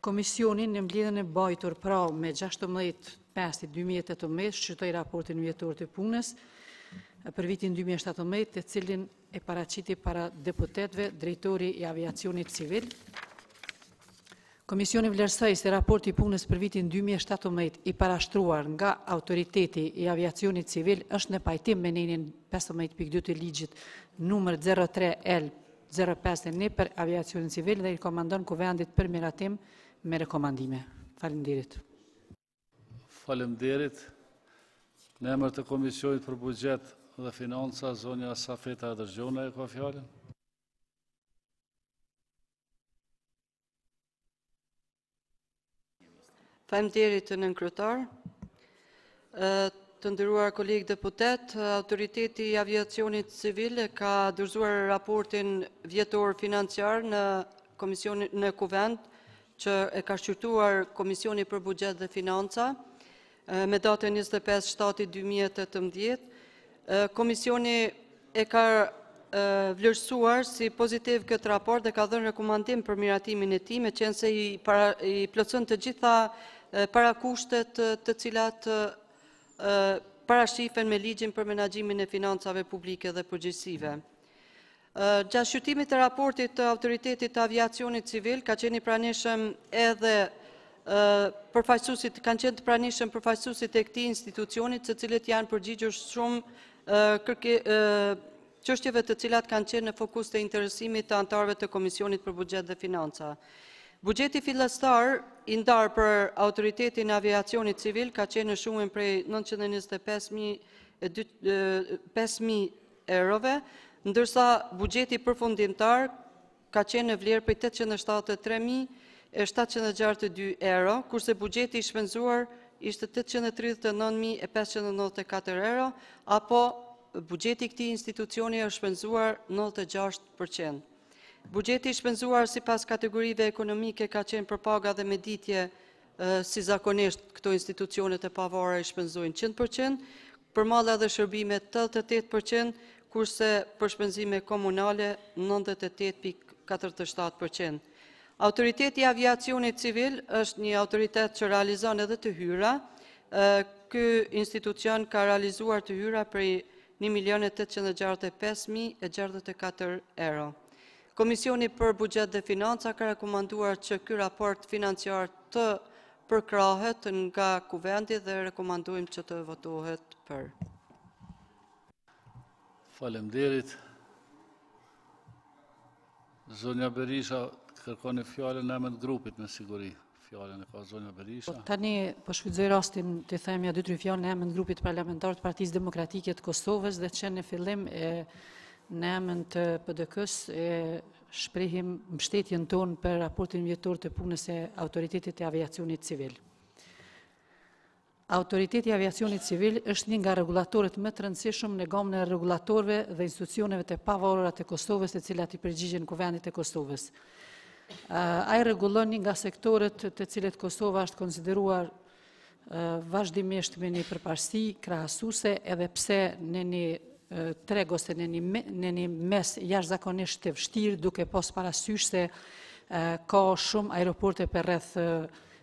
Komisionin në mbledhjen e bajtur pra me 16/5/2018 shqyrtoi raportin vjetor të punës për vitin 2017, të cilin e paraqiti para deputetëve drejtori i aviacionit civil. Komisioni vlerësoi se raporti i punës për vitin 2017 i parashtruar nga Autoriteti i Aviacionit Civil është në pajtim me nenjen 15.2 të ligjit numër 03L05 për aviacionin civil dhe i rekomandon Kuvendit për miratim me rekomandime. Faleminderit. Faleminderit. Në emër të Komisionit për Buxhet dhe Financa, zonja Safeta Dërgjona e ka fjalën. Faleminderit të nënkryetar. Të nderuar kolegë deputet, Autoriteti i Aviacionit Civil ka dorëzuar raportin vjetor financiar në Kuvend që e ka shqyrtuar Komisioni për Buxhet dhe Financa me datën 25/7/2018. Komisioni e ka vlerësuar si pozitiv këtë raport dhe ka dhënë rekomandim për miratimin e tij, meqense i plotëson të gjitha parakushtet të cilat parashifen me ligjin për menaxhimin e financave publike dhe përgjegjësive. Gjatë shqyrtimit të raportit të Autoritetit të Aviacionit Civil ka qenë pranishëm edhe kanë qenë të pranishëm përfaqësuesit e këtij institucionit, të cilët janë përgjigjur shumë çështjeve të cilat kanë qenë në fokus të interesimit të anëtarëve të Komisionit për Buxhet dhe Financa. Buxheti fillestar i ndarë për Autoritetin e Aviacionit Civil ka qenë në shumën prej 925.000 eurove, ndërsa buxheti përfundimtar ka qenë në vlerë prej 873.762 euro, kurse buxheti i shpenzuar ishte 839.594 euro, apo buxheti i këtij institucioni është shpenzuar 96%. Buxheti i shpenzuar sipas kategorive ekonomike ka qenë për paga dhe meditje, si zakonisht këto institucionet e pavarura i shpenzojnë 100%, për mall dhe shërbime 88%, kurse për shpenzime komunale 98.47%. Autoriteti i Aviacionit Civil është një autoritet që realizon edhe të hyra. Ky institucion ka realizuar të hyra prej 1.865.064 euro. Komisioni për Buxhet dhe Financa ka rekomanduar që ky raport financiar të përkrahet nga Kuvendi dhe rekomandojmë që të votohet për. Faleminderit. Zonja Berisha kërkon fjalën në emër të grupit me siguri. Fjalën e ka zonja Berisha. Tani po shfrytëzoj rastin të them ja 2-3 fjalë në emër të grupit parlamentar të Partisë Demokratike të Kosovës dhe që në fillim në emër të PDK-s shprehim mbështetjen tonë për raportin vjetor të punës e Autoritetit të Aviacionit Civil. Autoriteti i Aviacionit Civil është një nga regulatorët më të rëndësishëm në gamën e regulatorëve dhe institucioneve të pavarura të Kosovës, të cilat i përgjigjen Kuvendit të Kosovës. Ai rregullon një nga sektorët të cilët Kosova është konsideruar vazhdimisht me një përparësi krahasuese, edhe pse në një treg ose në një mes jashtëzakonisht të vështirë, duke pas parasysh se ka shumë aeroporte përreth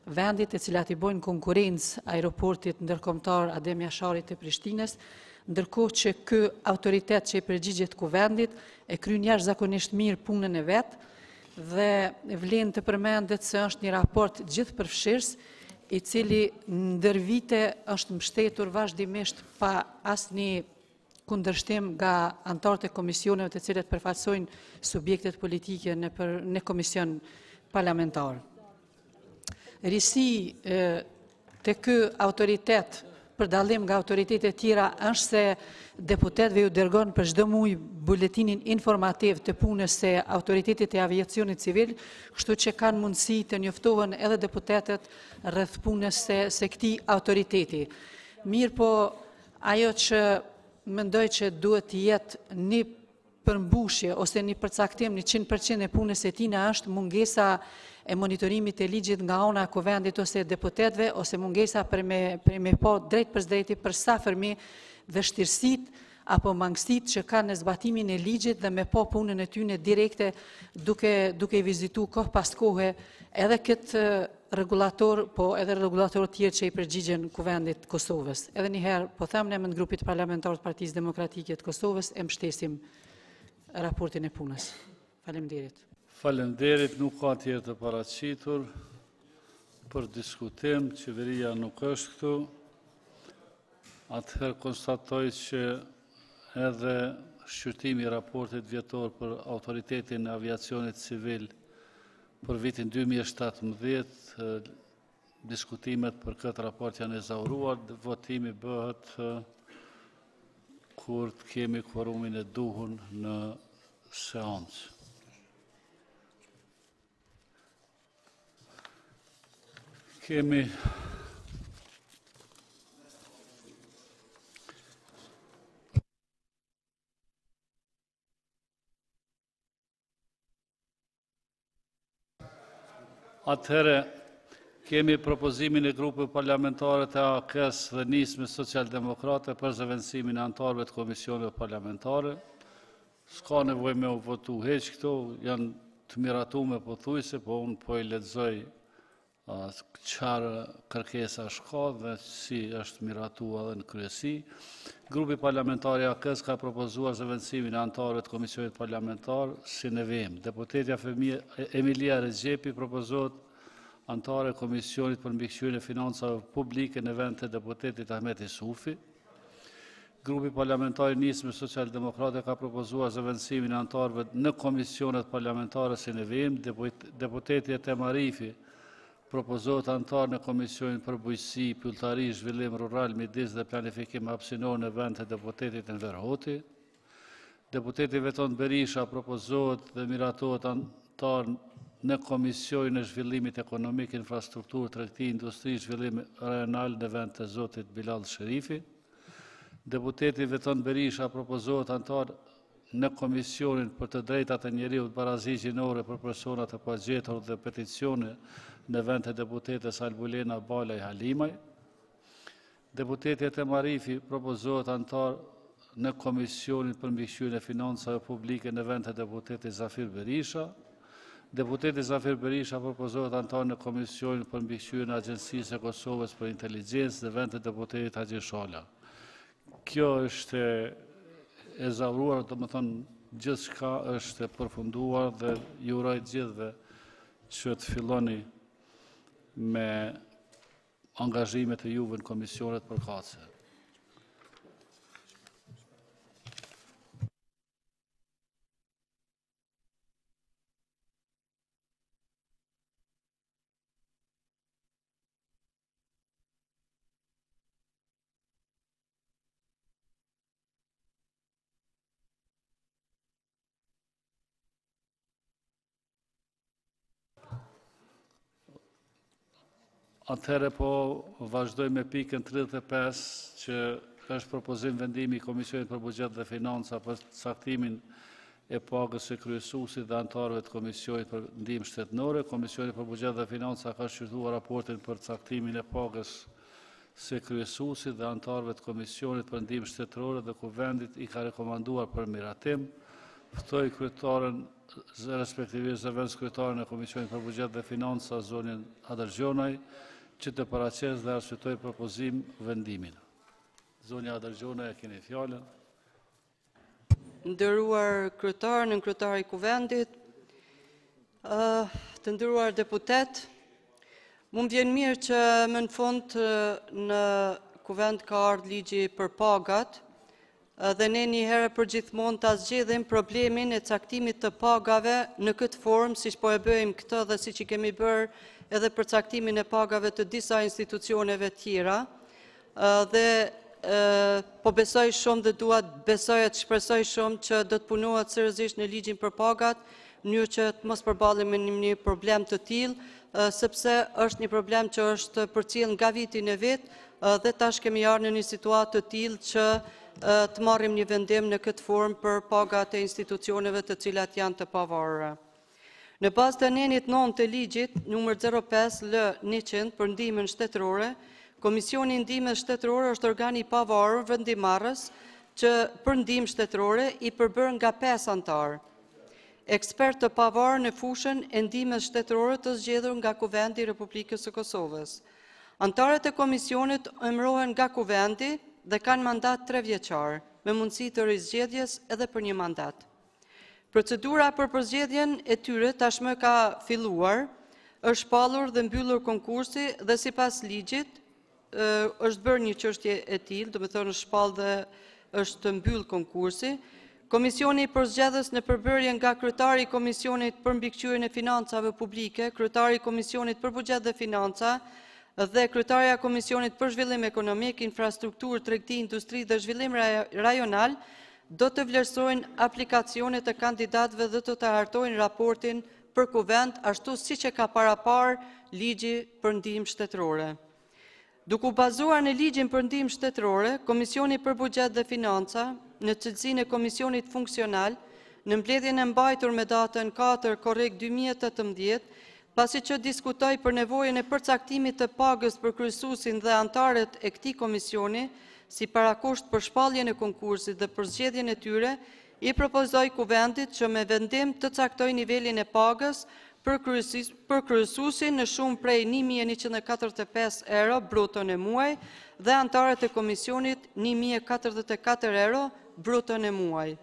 vendit, të cilat i bojnë konkurrencë aeroportit ndërkombëtar Adem Jasharit të Prishtinës, ndërkohë që ky autoritet që i përgjigjet Kuvendit e kryen jashtëzakonisht mirë punën e vet dhe vlen të përmendet se është një raport gjithëpërfshirës i cili ndër vite është mbështetur vazhdimisht pa asnjë kundërshtim nga anëtarët e komisioneve të cilët përfaqësojnë subjektet politike në komision parlamentar. Risi të ky autoritet, për dallim nga autoritetet tjera, është se deputetëve ju dërgon për çdo muaj buletinin informativ të punës së Autoritetit të Aviacionit Civil, kështu që kanë mundësi të njoftohen edhe deputetët rreth punës së këtij autoriteti. Mirë po, ajo që mendoj që duhet të jetë një përmbushje ose një përcaktim në 100% e punës së tij është mungesa e monitorimit të ligjit nga ana e Kuvendit ose deputetëve, ose mungesa për me po drejt për drejti për sa fërmi vështirësitë apo mangësit që kanë në zbatimin e ligjit dhe me po punën e tyne direkte duke vizitu kohë pas kohë edhe këtë regulator, po edhe regulatorët tjerë që i përgjigjen Kuvendit Kosovës. Edhe njëherë, po them në emër të grupit parlamentar të Partisë Demokratike të Kosovës, e mbështesim raportin e punës. Faleminderit. Faleminderit, nuk ka tjerë të paraqitur për diskutim, qeveria nuk është këtu. Atëherë konstatoj që edhe shqyrtimi i raportit vjetor për Autoritetin e Aviacionit Civil për vitin 2017, diskutimet për këtë raport janë ezauruar, votimi bëhet kur të kemi kvorumin e duhur në seancë. Kemi atëherë kemi propozimin e grupeve parlamentare të AKS dhe nisme socialdemokrate për zëvendësimin e anëtarëve të komisioneve parlamentare. S'ka nevojë me u votu heq këto, janë të miratume pothuajse, po unë po i lexoj qarë kërkesa shka dhe si është miratua dhe në kryesi. Grupi parlamentari AKS ka propozuar zëvendësimin e anëtarëve të komisionit parlamentar si në vim. Deputetja Emilia Regjepi propozohet anëtare e Komisionit për mbikëqyrjen e financave publike në vend të deputetit Ahmet Isufi. Grupi parlamentar i Nisme Socialdemokrate ka propozuar zëvendësimin e anëtarëve në komisionet parlamentare si në vim. Deputeti Etem Arifi propozohet anëtar në Komisionin për Bujqësi, Pylltari, Zhvillim Rural, Midis dhe Planifikim Hapësinor në vend të deputetit Enver Hoti. Deputeti Veton Berisha propozohet dhe miratohet anëtar në Komisionin e Zhvillimit Ekonomik, Infrastrukturë, Tregti, Industri, Zhvillim Rajonal në vend të zotit Bilal Sherifi. Deputeti Veton Berisha propozohet anëtar në Komisionin për të drejtat e njeriut barazi gjinore për personat e pagjetur dhe peticione në vend të deputetes Albulena Balaj Halimaj. Deputeti Etem Arifi propozohet anëtar në Komisionin për mbikëqyrjen e financave publike në vend të deputetit Zafir Berisha. Deputeti Zafir Berisha propozohet anëtar në Komisionin për mbikëqyrjen e Agjencisë e Kosovës për Inteligjencë në vend të deputetit Haxhi Shala. Kjo është ezauruar, do të thonë gjithçka është përfunduar dhe ju uroj gjithëve që të filloni me angazhimet e juve në komisionet përkatëse. Atëherë po vazhdoj me pikën 35 që është propozim vendimi i Komisionit për Buxhet dhe Financa për caktimin e pagës së kryesuesit dhe anëtarëve të Komisionit për ndihmë shtetërore. Komisioni për Buxhet dhe Financa ka shqyrtuar raportin për caktimin e pagës së kryesuesit dhe anëtarëve të Komisionit për ndihmë shtetërore dhe Kuvendit i ka rekomanduar për miratim. Ftoj kryetaren respektivisht zëvendës kryetaren e Komisionit për Buxhet dhe Financa zonin Adërgjonaj që të paraqes dhe arsyetoj propozim vendimin. Zonja Adërgjonaj, e keni fjalën. Nderuar kryetar, nën kryetar i Kuvendit, të nderuar deputet, më vjen mirë që më në fund në Kuvend ka ardhur ligji për pagat, dhe ne njëherë për gjithmonë të zgjedhim problemin e caktimit të pagave në këtë formë, si që po e bëjmë këtë dhe si që kemi bërë edhe për caktimin e pagave të disa institucioneve tjera, dhe po besoj shumë dhe duat besoj e të shpresoj shumë që do të punohet seriozisht në ligjin për pagat, mënyrë që të mos përballemi me një problem të tillë, sepse është një problem që është përcjell nga viti në vit dhe tash kemi ardhur në një situatë të tillë që të marrim një vendim në këtë formë për pagat e institucioneve të cilat janë të pavarura. Në bazë të nenit 9 të ligjit, numër 05L100 për ndihmën shtetërore, Komisioni i Ndihmës Shtetërore është organi i pavarur vendimarrës që për ndihmë shtetërore i përbërë nga 5 antarë. Ekspert të pavarur në fushën e ndihmës shtetërore të zgjedhur nga Kuvendi i Republikës së Kosovës. Antarët e komisionit emërohen nga Kuvendi dhe kanë mandat 3 vjeçar, me mundësi të rizgjedhjes edhe për një mandat. Procedura për përzgjedhjen e tyre tashmë ka filluar, është shpallur dhe mbyllur konkursi dhe sipas ligjit është bërë një çështje e tillë, do të thonë është shpallë dhe është mbyll konkursi. Komisioni i përzgjedhës në përbërje nga kryetari i Komisionit për mbikëqyrjen e financave publike, kryetari i Komisionit për buxhet dhe financa dhe kryetaria e Komisionit për zhvillim ekonomik, infrastrukturë, tregti, industri dhe zhvillim rajonal do të vlerësojnë aplikacionet e kandidatëve dhe do të hartojnë raportin për kuvend ashtu siç e ka parapar ligji për ndihmë shtetërore. Duke u bazuar në ligjin për ndihmë shtetërore, Komisioni për buxhet dhe financa, në cilësinë e komisionit funksional, në mbledhjen e mbajtur me datën 4 korrekt 2018, pasi që diskutoi për nevojën e përcaktimit të pagës për kryesuesin dhe antarët e këtij komisioni, si parakusht për shpalljen e konkursit dhe për zgjedhjen e tyre, i propozoi Kuvendit që me vendim të caktoj nivelin e pagës për kryesuesin në shumë prej 1.145 euro bruto në muaj dhe antarët e komisionit 1.044 euro bruto në muaj.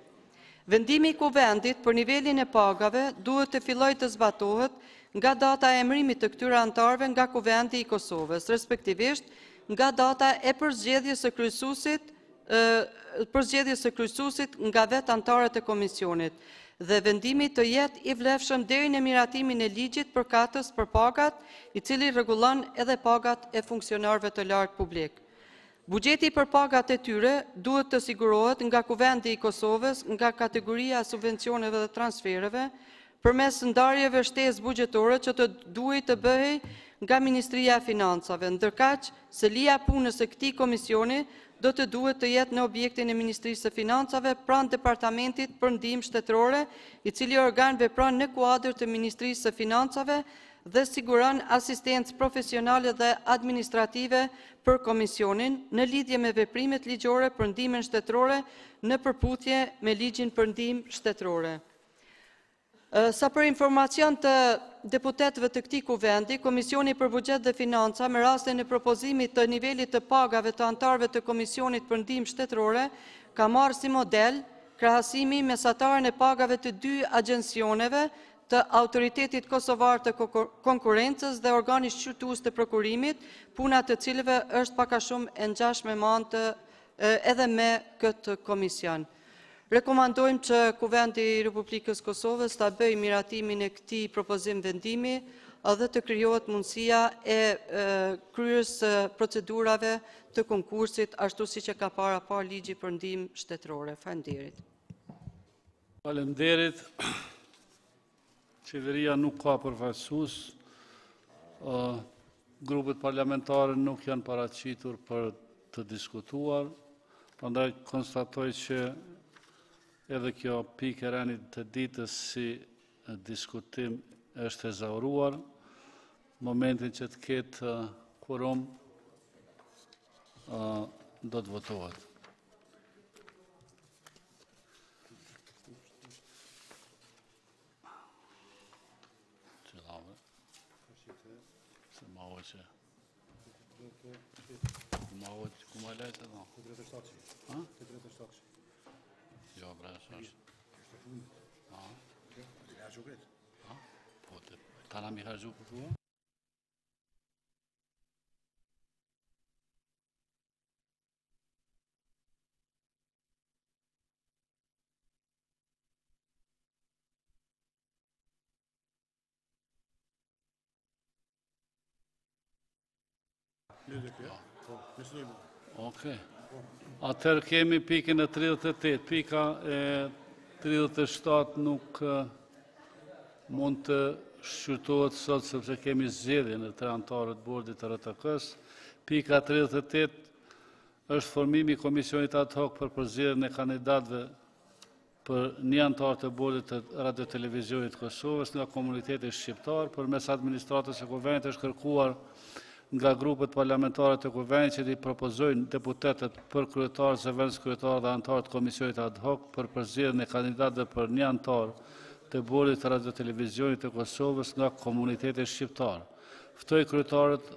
Vendimi i Kuvendit për nivelin e pagave duhet të fillojë të zbatohet nga data e emërimit të këtyre antarëve nga Kuvendi i Kosovës, respektivisht nga data e përzgjedhjes së kryesuesit nga vetë antarët e komisionit dhe vendimi të jetë i vlefshëm deri në miratimin e ligjit përkatës për pagat, i cili rregullon edhe pagat e funksionarëve të lartë publik. Buxheti për pagat e tyre duhet të sigurohet nga Kuvendi i Kosovës nga kategoria e subvencioneve dhe transfereve, përmes ndarjeve shtesë buxhetore që të duhet të bëhej nga Ministria e Financave, ndërkaq selia punës së këtij komisioni do të duhet të jetë në objektin e Ministrisë së Financave pranë Departamentit për ndihmë shtetërore, i cili organ vepron në kuadër të Ministrisë së Financave dhe siguron asistencë profesionale dhe administrative për komisionin në lidhje me veprimet ligjore për ndihmën shtetërore në përputhje me ligjin për ndihmë shtetërore. Sa për informacion të deputetëve të këtij kuvendi, Komisioni për buxhet dhe financa me rastin e propozimit të nivelit të pagave të antarëve të Komisionit për ndihmë shtetërore ka marrë si model krahasimi mesatarën e pagave të 2 agjencioneve të Autoritetit Kosovar të Konkurrencës dhe organit shqyrtues të prokurimit, puna të cilëve është pak a shumë e ngjashme me anë edhe me këtë komision. Rekomandojmë që Kuvendi i Republikës Kosovës ta bëjë miratimin e këtij propozim vendimi dhe të krijohet mundësia e kryerjes së procedurave të konkursit ashtu siç e ka parapar ligji për ndihmë shtetërore. Faleminderit. Faleminderit. Qeveria nuk ka përfaqësues. Grupet parlamentare nuk janë paraqitur për të diskutuar. Prandaj konstatoj që edhe kjo pikë e rënit të ditës si diskutim është e zauruar. Momentin që të ketë quorum do të votohet. Jo, brasa është. Po, ta na mi harxhu për thua? Okej. Atëherë kemi pikën e 38. Pika e 37 nuk mund të shqyrtohet sot sepse kemi zgjedhjen e 3 antarëve të bordit të RTK-s. Pika 38 është formimi i komisionit ad hoc për përzgjedhjen e kandidatëve për 1 antar të bordit të Radio-Televizionit Kosovës nga komuniteti shqiptar. Përmes administratës së Kuvendit është kërkuar nga grupet parlamentare të kuvendit që i propozojnë deputetët për kryetar, zëvendës kryetar dhe antarët komisionit ad hoc për përzgjedhjen e kandidatëve për një antar të bordit të radio-televizionit të Kosovës nga komuniteti shqiptar. Ftoj kryetarët,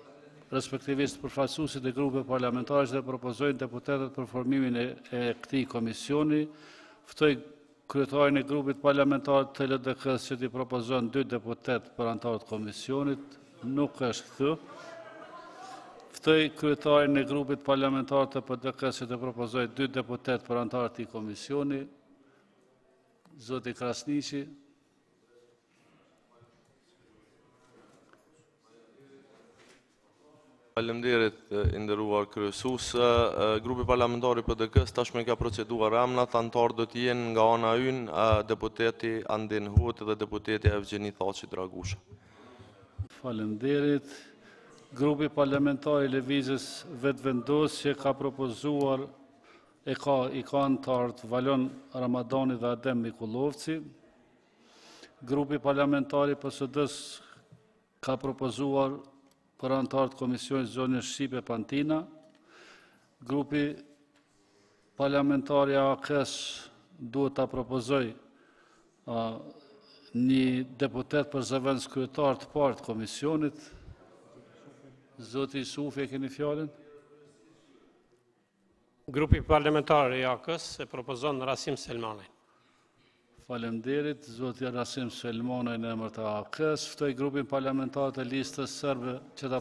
respektivisht përfaqësuesit e grupeve parlamentare që propozojnë deputetët për formimin e këtij komisioni. Ftoj kryetarin e grupit parlamentar të LDK-s që t'i propozon 2 deputet për antarët komisionit. Nuk është këtu. Ftoj kryetarin e grupit parlamentar të PDK-s që t'i propozoj 2 deputet për antarët i komisioni. Zoti Krasniqi. Faleminderit, i nderuar kryesues. Grupi parlamentar i PDK-s tashmë ka proceduar emrat, antarë do të jenë nga ana ynë deputeti Andin Hut dhe deputeti Evgjeni Thaçi Dragusha. Faleminderit. Grupi parlamentar i Lëvizjes Vetvendos që ka propozuar i ka antarët Valon Ramadani dhe Adem Mikullovci. Grupi parlamentar i PSD-s ka propozuar për antarët Komisionit Zonës Shqipe Pantina. Grupi parlamentar i AK-s duhet ta propozoj një deputet për zëvendës kryetar të parë të komisionit. Zoti Sufi, e keni fjalën? Grupi parlamentar i AK-s e propozon Rasim Selmanin. Faleminderit, zoti Rasim Selmani në emër të AK-s. Ftoj grupin parlamentar të listës serbe që ta